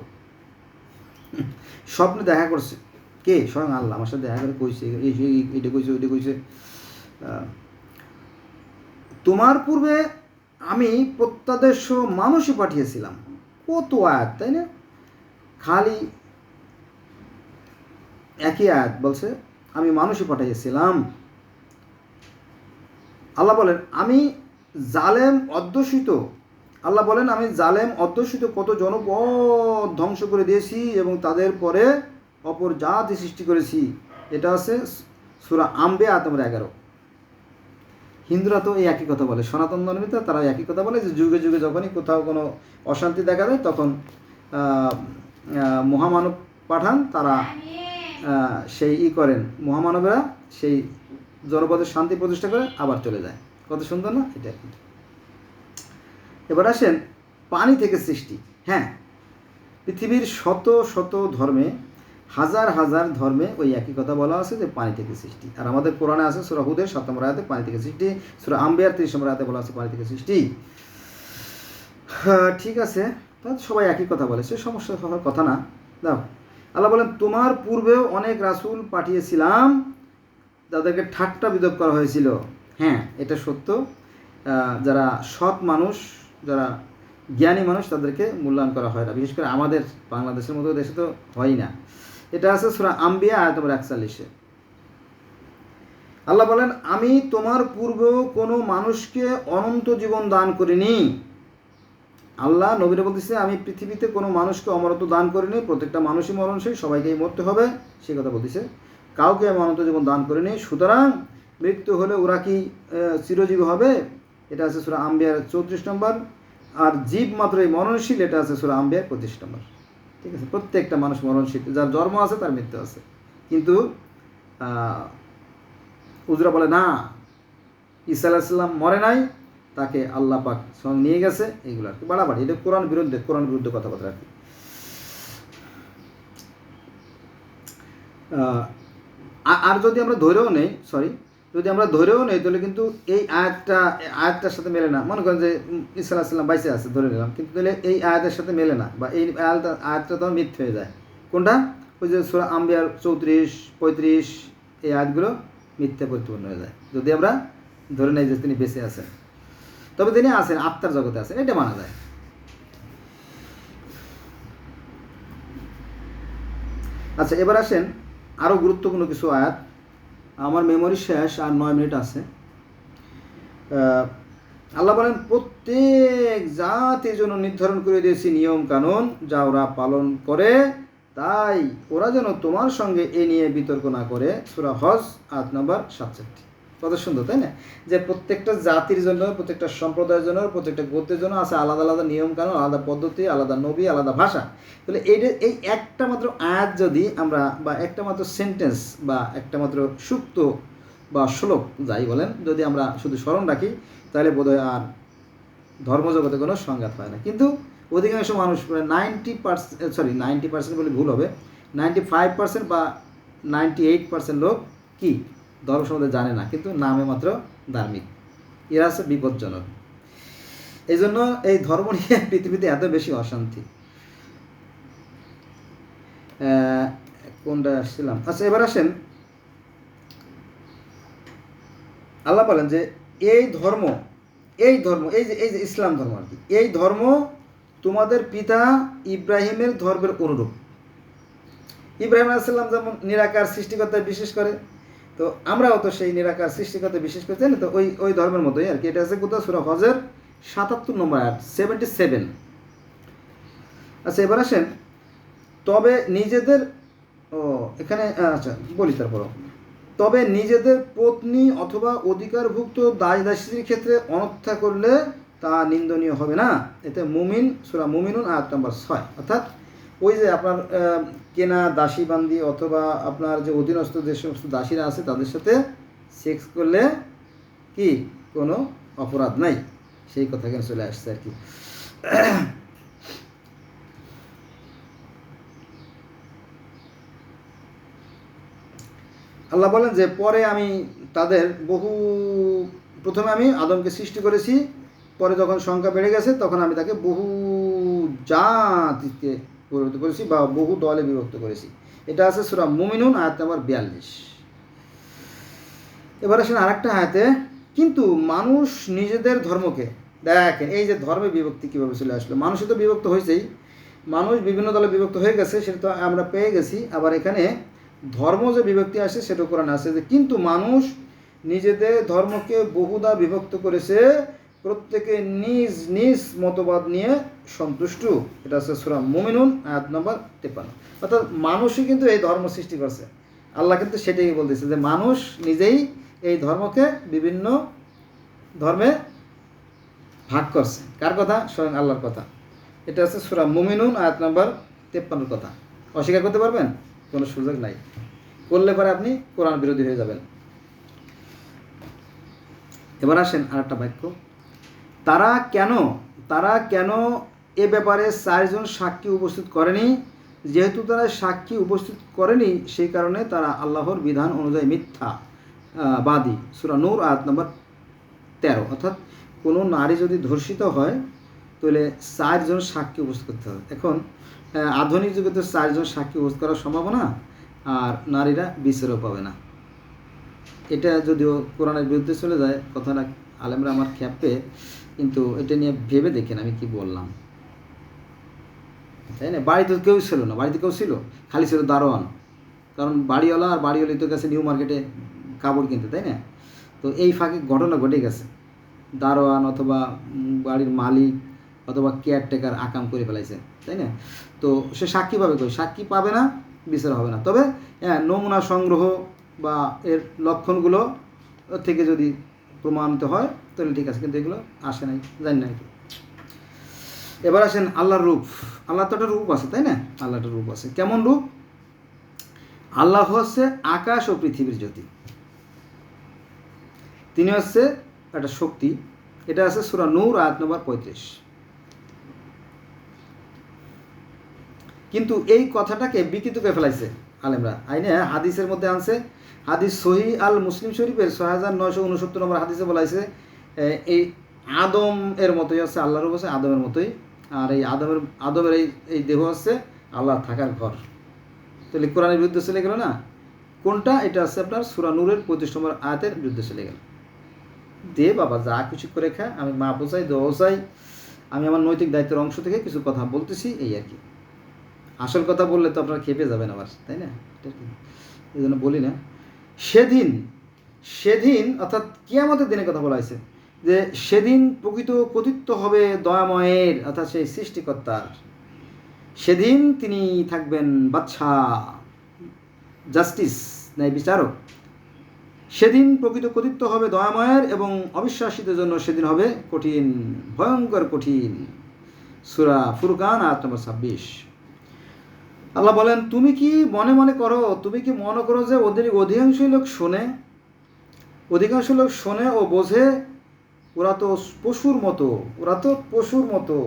স্বপ্নে দেখা করছে। কে? স্বয়ং আল্লাহ আমার সাথে দেখা করে কইছে, এইটা কইছে, ওইটা কইছে। তোমার পূর্বে আমি প্রত্যাদেশ মানুষই পাঠিয়েছিলাম। কত আয়াত, তাই না? খালি একই আয়াত বলছে, আমি মানুষই পাঠিয়েছিলাম। আল্লাহ বলেন আমি জালেম অধ্যুষিত, আল্লাহ বলেন আমি জালেম অধ্যুষিত কত জনপদ ধ্বংস করে দিয়েছি এবং তাদের পরে অপর জাতি সৃষ্টি করেছি। এটা আছে সূরা আম্বিয়া আয়াত নম্বর 11। হিন্দুরা তো এই একই কথা বলে, সনাতন ধর্মীরা তারা একই কথা বলে যে যুগে যুগে যখনই কোথাও কোনো অশান্তি দেখা যায় তখন মহামানব পাঠান, তারা সেই করেন, মহামানবেরা সেই জনপদের শান্তি প্রতিষ্ঠা করে আবার চলে যায়। কত সুন্দর না এটা? এবার আসেন পানি থেকে সৃষ্টি। হ্যাঁ, পৃথিবীর শত শত ধর্মে, হাজার হাজার ধর্মে ওই একই কথা বলা আছে যে পানি থেকে সৃষ্টি। আর আমাদের কোরআনে আছে সূরা হুদের 7 নম্বর আয়াতে পানি থেকে সৃষ্টি, সূরা আম্বিয়ার 30 নম্বর আয়াতে বলা আছে পানি থেকে সৃষ্টি। ঠিক আছে, তাহলে সবাই একই কথা বলে, সে সমস্যা হওয়ার কথা না। দাও, আল্লাহ বলেন তোমার পূর্বেও অনেক রাসূল পাঠিয়েছিলাম, তাদেরকে ঠাট্টা বিদ্রূপ করা হয়েছিল। হ্যাঁ, এটা সত্য। যারা সৎ মানুষ, যারা জ্ঞানী মানুষ, তাদেরকে মূল্যায়ন করা হয় না। বিশেষ করে আমাদের বাংলাদেশের মতো দেশে তো হয় না। এটা আছে সূরা আম্বিয়া আয়াত নম্বর 41। আল্লাহ বলেন আমি তোমার পূর্বেও কোনো মানুষকে অনন্ত জীবন দান করিনি। আল্লাহ নবীরা বলতেছে আমি পৃথিবীতে কোনো মানুষকে অমরত্ব দান করিনি, প্রত্যেকটা মানুষই মরণশীল, সবাইকেই মরতে হবে, সে কথা বলতেছে। কাউকে আমি অনন্ত জীবন দান করিনি, সুতরাং মৃত্যু হলে ওরা কি চিরজীবী হবে? এটা আছে সূরা আম্বিয়ার 34 নম্বর। আর জীব মাত্রই মরণশীল, এটা আছে সূরা আম্বিয়ার 25 নম্বর। ঠিক আছে, প্রত্যেকটা মানুষ মরণশীল, যার জন্ম আছে তার মৃত্যু আছে। কিন্তু হুজুরা বলে না, ঈসা আলাইহিস সালাম মরে নাই, তাকে আল্লাহ পাক স্বয়ং নিয়ে গেছে। এইগুলো আর কি বাড়াবাড়ি, এটা কোরআন বিরুদ্ধে কথাবার্তা আর কি। আর যদি আমরা ধরেও নেই, তাহলে কিন্তু এই আয়াতটার সাথে মেলে না। মনে করেন যে ঈসা আলাইহিস সালাম বাইসে আছে, ধরে নিলাম, কিন্তু তাহলে এই আয়াতের সাথে মেলে না, বা এই আয়াতটা তো মিথ্যে হয়ে যায়। কোনটা? ওই যে সূরা আম্বিয়ার 34, 35 এই আয়াতগুলো মিথ্যা পরিপূর্ণ হয়ে যায় যদি আমরা ধরে নেই যে তিনি বেঁচে আছেন। তবে তিনি আছেন, আত্মার জগতে আছেন, এটা মানা যায়। আচ্ছা, এবার আসেন আরও গুরুত্বপূর্ণ কিছু আয়াত। আমার মেমোরি শেষ, আর 9 মিনিট আছে। আল্লাহ বলেন প্রত্যেক জাতির জন্য নির্ধারণ করে দিয়েছি নিয়ম কানুন যা ওরা পালন করে, তাই ওরা যেন তোমার সঙ্গে এ নিয়ে বিতর্ক না করে। সূরা হজ আয়াত নম্বর 67। কত সুন্দর, তাই না? যে প্রত্যেকটা জাতির জন্য, প্রত্যেকটা সম্প্রদায়ের জন্য, প্রত্যেকটা গোত্রের জন্য আছে আলাদা আলাদা নিয়ম কানুন, আলাদা পদ্ধতি, আলাদা নবী, আলাদা ভাষা। তাহলে এই একটা মাত্র আয়াত যদি আমরা, বা একটা মাত্র সেন্টেন্স, বা একটা মাত্র সূক্ত বা শ্লোক যাই বলেন, যদি আমরা শুধু স্মরণ রাখি, তাহলে বোধহয় আর ধর্মজগতে কোনো সংঘাত হয় না। কিন্তু অধিকাংশ মানুষ, 90% বলে ভুল হবে, 95% বা 98% লোক কি ধর্ম সম্বন্ধে জানে না, কিন্তু নামে মাত্র ধার্মিক। এরা হচ্ছে বিপজ্জনক। এই জন্য এই ধর্ম নিয়ে পৃথিবীতে এত বেশি অশান্তি। কোনটা আসছিলাম? আচ্ছা, এবার আসেন, আল্লাহ বলেন যে এই ধর্ম এই যে ইসলাম ধর্ম আর কি, এই ধর্ম তোমাদের পিতা ইব্রাহিমের ধর্মের অনুরূপ। ইব্রাহিম আলাইহিস সালাম যেমন নিরাকার সৃষ্টিকর্তায় বিশ্বাস করে, তো আমরাও তো সেই নিরাকার সৃষ্টিকর্তায় বিশ্বাস করতে না, তো ওই ধর্মের মতোই আর কি। এটা আছে কোথাও সূরা হজের 77 নম্বর আয়াত, 77। আচ্ছা, এবার আসেন, তবে নিজেদের এখানে আচ্ছা বলি তারপর, তবে নিজেদের পত্নী অথবা অধিকারভুক্ত দাস দাসীর ক্ষেত্রে অনর্থা করলে তা নিন্দনীয় হবে না। এতে মুমিন, সূরা মুমিনুন আয়াত নম্বর 6। অর্থাৎ ওই যে আপনার কেনা দাসী বান্দি অথবা আপনার যে অধীনস্থ যে সমস্ত দাসীরা আছে তাদের সাথে সেক্স করলে কি কোনো অপরাধ নাই, সেই কথা কেন চলে আসছে আর কি। আল্লাহ বলেন যে পরে আমি তাদের প্রথমে আমি আদমকে সৃষ্টি করেছি, পরে যখন সংখ্যা বেড়ে গেছে তখন আমি তাকে বহু জাতিতে পরিণত করেছি বা বহু দলে বিভক্ত করেছি। এটা আছে সূরা মুমিনুন আয়াত নম্বর 42। এবার আসেন আরেকটা আয়াতে, কিন্তু মানুষ নিজেদের ধর্মকে, দেখেন এই যে ধর্মে বিভক্তি কীভাবে চলে আসলো। মানুষই তো বিভক্ত হয়েছেই, মানুষ বিভিন্ন দলে বিভক্ত হয়ে গেছে, সেটা তো আমরা পেয়ে গেছি। আবার এখানে ধর্ম যে বিভক্তি আসে সেটা কোরআনে আছে যে কিন্তু মানুষ নিজেদের ধর্মকে বহুদা বিভক্ত করেছে, প্রত্যেকে নিজ নিজ মতবাদ নিয়ে সন্তুষ্ট। এটা হচ্ছে সূরা মুমিনুন আয়াত নম্বর 53। অর্থাৎ মানুষই কিন্তু এই ধর্ম সৃষ্টি করছে। আল্লাহ কিন্তু সেটাই বলতেছে যে মানুষ নিজেই এই ধর্মকে বিভিন্ন ধর্মে ভাগ করছে। কার কথা? স্বয়ং আল্লাহর কথা। এটা হচ্ছে সূরা মুমিনুন আয়াত নম্বর 53 কথা। অস্বীকার করতে পারবেন? কোনো সুযোগ নাই, করলে পরে আপনি কোরআন বিরোধী হয়ে যাবেন। এবার আসেন আরেকটা বাক্য, তারা কেন এ ব্যাপারে 4 জন সাক্ষী উপস্থিত করেনি? যেহেতু তারা সাক্ষী উপস্থিত করেনি, সেই কারণে তারা আল্লাহর বিধান অনুযায়ী মিথ্যা বাদী। সূরা নূর আয়াত নম্বর 13। অর্থাৎ কোনো নারী যদি ধর্ষিত হয় তাহলে 4 জন সাক্ষী উপস্থিত করতে হবে। এখন আধুনিক যুগে তো 4 জন সাক্ষী উপস্থিত করার সম্ভাবনা, আর নারীরা বিচারও পাবে না। এটা যদিও কোরআনের বিরুদ্ধে চলে যায়, কথাটা আলেমরা আমার খেপে, কিন্তু এটা নিয়ে ভেবে দেখেন আমি কি বললাম, তাই না? বাড়িতে কেউ ছিল না, বাড়িতে কেউ ছিল, খালি ছিল দারোয়ান। কারণ বাড়িওয়ালা আর বাড়িওয়ালি তো গেছে নিউ মার্কেটে কাপড় কিনতে, তাই না? তো এই ফাঁকে ঘটনা ঘটে গেছে, দারোয়ান অথবা বাড়ির মালিক অথবা কেয়ারটেকার আকাম করে ফেলাইছে, তাই না? তো সে সাক্ষী পাবে কই? সাক্ষী পাবে না, বিচার হবে না। তবে নমুনা সংগ্রহ বা এর লক্ষণগুলো থেকে যদি প্রমাণিত হয় তাহলে ঠিক আছে, কিন্তু এগুলো আসে নাই, জানি না। এবার আসেন আল্লাহর রূপ। আল্লাহ তো একটা রূপ আছে, তাই না? আল্লাহ একটা রূপ আছে। কেমন রূপ? আল্লাহ হচ্ছে আকাশ ও পৃথিবীর জ্যোতি, তিনি হচ্ছে একটা শক্তি। এটা আছে সূরা নূর আয়াত নম্বর 35। কিন্তু এই কথাটাকে বিকৃত করে ফেলাইছে আলেমরা। আইনে হাদিসের মধ্যে আনছে, হাদিস সহি আল মুসলিম শরীফের 6969 নম্বর হাদিসে বলাইছে এই আদম এর মতোই হচ্ছে আল্লাহর রূপ, আছে আদমের মতোই। আর এই আদমের এই দেহ হচ্ছে আল্লাহর থাকার ঘর। তাহলে কোরআনের বিরুদ্ধে চলে গেল না? কোনটা? এটা আছে আপনার সূরা নূরের 35 নম্বর আয়াতের বিরুদ্ধে চলে গেল। দে বাবা, যা কিছু করে খা, আমি মা বোঝাই দোয়া চাই, আমি আমার নৈতিক দায়িত্বের অংশ থেকে কিছু কথা বলতেছি, এই আর কি। আসল কথা বললে তো আপনারা খেপে যাবেন আবার, তাই না? এই জন্য বলি না। সেদিন অর্থাৎ কিয়ামতের দিনের কথা বলা হয়েছে। যে সেদিন প্রকৃত কর্তৃত্ব হবে দয়াময়ের, অর্থাৎ সেই সৃষ্টিকর্তার। সেদিন তিনি থাকবেন বাদশাহ, জাস্টিস, ন্যায় বিচারক। সেদিন প্রকৃত কর্তৃত্ব হবে দয়াময়ের এবং অবিশ্বাসীদের জন্য সেদিন হবে কঠিন, ভয়ঙ্কর কঠিন। সূরা ফুরকান আয়াত নম্বর 26। আল্লাহ বলেন, তুমি কি মনে মনে করো যে ওদের অধিকাংশ লোক শোনে ও বোঝে? ওরা তো পশুর মতো,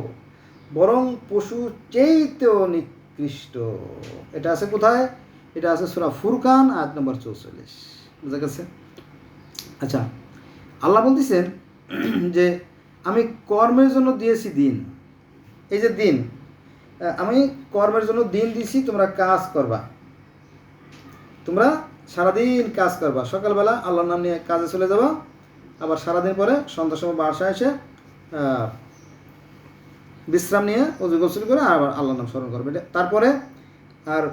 বরং পশু চেয়েতেও নিকৃষ্ট। এটা আছে কোথায়? এটা আছে সূরা ফুরকান আয়াত নম্বর 44। বুঝা গেছে? আচ্ছা, আল্লাহ বলতেছেন যে আমি কর্মের জন্য দিয়েছি দিন। এই যে দিন, আমি কর্মের জন্য দিন দিয়েছি, তোমরা কাজ করবা, তোমরা সারাদিন কাজ করবা। সকালবেলা আল্লাহর নাম নিয়ে কাজে চলে যাবা, আবার সারাদিন পরে সন্ধ্যার সময় বাসায় এসে বিশ্রাম নিয়ে ওযু গোসল করে আবার আল্লাহর নাম স্মরণ করবে। তারপরে আর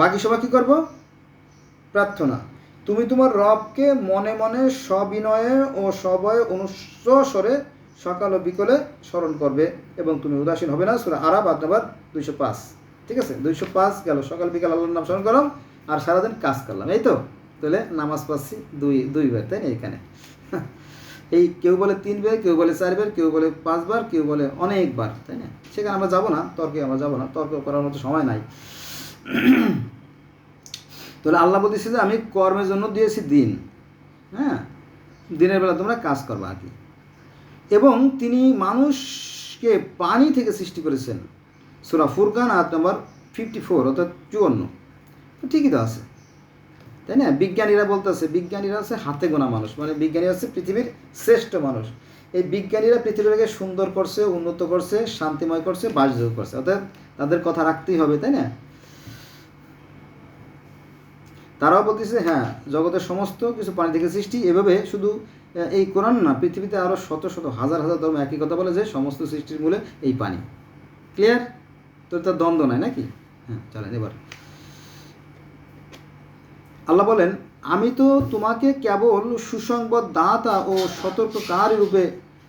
বাকি সময় কী করবো? প্রার্থনা। তুমি তোমার রবকে মনে মনে সবিনয়ে ও সবয়ে অনুস্বরে সকাল ও বিকেলে স্মরণ করবে এবং তুমি উদাসীন হবে না। সূরা আরাফ আয়াত নম্বর 205। ঠিক আছে, 205 গেল। সকাল বিকাল আল্লাহর নাম স্মরণ করলাম আর সারাদিন কাজ করলাম, এই তো। তাহলে নামাজ পাচ্ছি দুইবার, তাই না? এখানে এই কেউ বলে 3 বার, কেউ বলে 4 বার, কেউ বলে 5 বার, কেউ বলে অনেকবার, তাই না? সেখানে আমরা যাবো না, তর্ক করার মতো সময় নাই। তাহলে আল্লাহ বলতেছে যে আমি কর্মের জন্য দিয়েছি দিন, হ্যাঁ, দিনের বেলা তোমরা কাজ করবা আর কি। এবং তিনি মানুষকে পানি থেকে সৃষ্টি করেছেন। সূরা ফুরকান আয়াত নম্বর 54, অর্থাৎ 54। ঠিকই তো আছে, তাই না? বিজ্ঞানীরা আছে হাতে গোনা মানুষ, মানে বিজ্ঞানীরা আছে পৃথিবীর শ্রেষ্ঠ মানুষ। এই বিজ্ঞানীরা পৃথিবীটাকে সুন্দর করছে, উন্নত করছে, শান্তিময় করছে, বাসযোগ্য করছে, অর্থাৎ তাদের কথা রাখতেই হবে, তাই না? তারাও বলতেছে হ্যাঁ, জগতের সমস্ত কিছু পানি থেকে সৃষ্টি। এভাবে শুধু এই কোরআন না, পৃথিবীতে আরও শত শত হাজার হাজার ধর্ম একই কথা বলে যে সমস্ত সৃষ্টির মূলে এই পানি। ক্লিয়ার? তো তার দ্বন্দ্ব নাই নাকি? হ্যাঁ, চলেন এবার আল্লাহ বলেন, আমি তো তোমাকে কেবল সুসংবাদ দাতা ও সতর্ককারী রূপে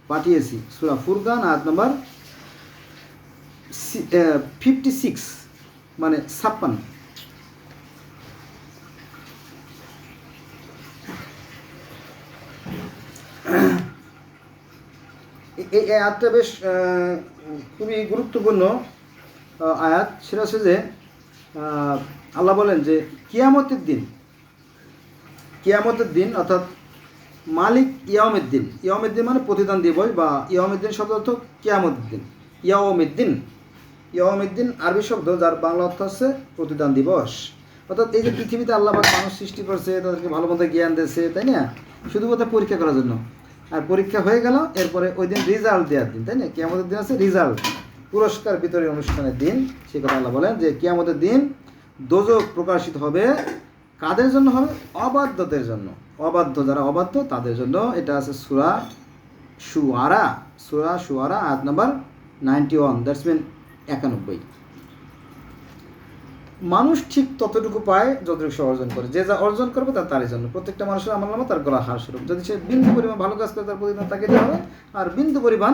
পাঠিয়েছি। সূরা ফুরকান আয়াত নম্বর 56, মানে 56। এই আয়াতটা বেশ খুবই গুরুত্বপূর্ণ আয়াত। সেটা হচ্ছে যে আল্লাহ বলেন যে কিয়ামতের দিন অর্থাৎ মালিক ইয়াউমের দিন মানে প্রতিদান দিবস, বা ইয়াউমের দিন শব্দ অর্থ কিয়ামতের দিন। ইয়াউমের দিন আরবি শব্দ, যার বাংলা অর্থ হচ্ছে প্রতিদান দিবস। অর্থাৎ এই যে পৃথিবীতে আল্লাহ মানুষ সৃষ্টি করছে, তাদেরকে ভালো মতো জ্ঞান দিয়েছে, তাই না? শুধুমাত্র পরীক্ষা করার জন্য। আর পরীক্ষা হয়ে গেল, এরপরে ওই দিন রেজাল্ট দেওয়ার দিন, তাই না? কিয়ামতের দিন আছে রিজাল্ট, পুরস্কার বিতরণী অনুষ্ঠানের দিন। সেই কথা আল্লাহ বলেন যে কিয়ামতের দিন দোজখ প্রকাশিত হবে। কাদের জন্য হবে? অবাধ্যদের জন্য। যারা অবাধ্য তাদের জন্য। এটা আছে সূরা শুআরা আয়াত নাম্বার 91, দ্যাটস মিন 91। মানুষ ঠিক ততটুকু পায় যতটুকু সে অর্জন করে। যে যা অর্জন করবে তারই জন্য। প্রত্যেকটা মানুষের আমলনামা তার গলা হার স্বরূপ। যদি সে বিন্দু পরিমাণ ভালো কাজ করে তার প্রতিদিন তাকে দেওয়া হবে, আর বিন্দু পরিমাণ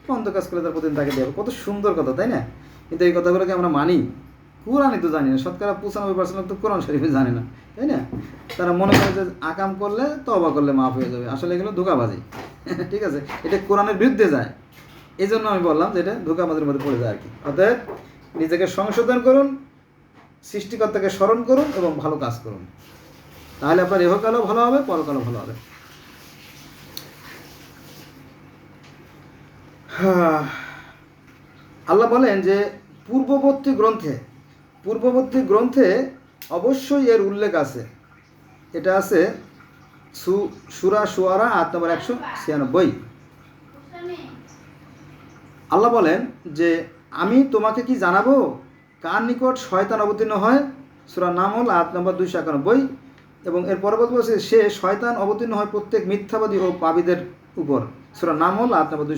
মন্দ কাজ করে তার প্রতিদিন তাকে দেওয়া হবে। কত সুন্দর কথা, তাই না? কিন্তু এই কথাগুলোকে আমরা মানি? কোরআনই তো জানি না। শতকরা 95% তো কোরআন শরীফে জানে না, তাই না? তারা মনে করে যে আকাম করলে তওবা করলে মাফ হয়ে যাবে। আসলে এগুলো ধোঁকাবাজি। ঠিক আছে, এটা কোরআনের বিরুদ্ধে যায়। এই জন্য আমি বললাম যে এটা ধোঁকাবাজির মধ্যে পড়ে যায় আর কি। অতএব নিজেকে সংশোধন করুন, সৃষ্টিকর্তাকে স্মরণ করুন এবং ভালো কাজ করুন। তাহলে আপনার ইহকালও ভালো হবে, পরকালও ভালো হবে। আল্লাহ বলেন যে পূর্ববর্তী গ্রন্থে অবশ্যই এর উল্লেখ আছে। এটা আছে সূরা শুআরা আয়াত নম্বর 196। আল্লাহ বলেন যে আমি তোমাকে কি জানাবো কার নিকট শয়তান অবতীর্ণ হয়? সূরা নামল আয়াত নম্বর 291। এবং এর পরবর্তী বলছে সে শয়তান অবতীর্ণ হয় প্রত্যেক মিথ্যাবাদী ও পাপীদের উপর। সূরা নামল আয়াত নম্বর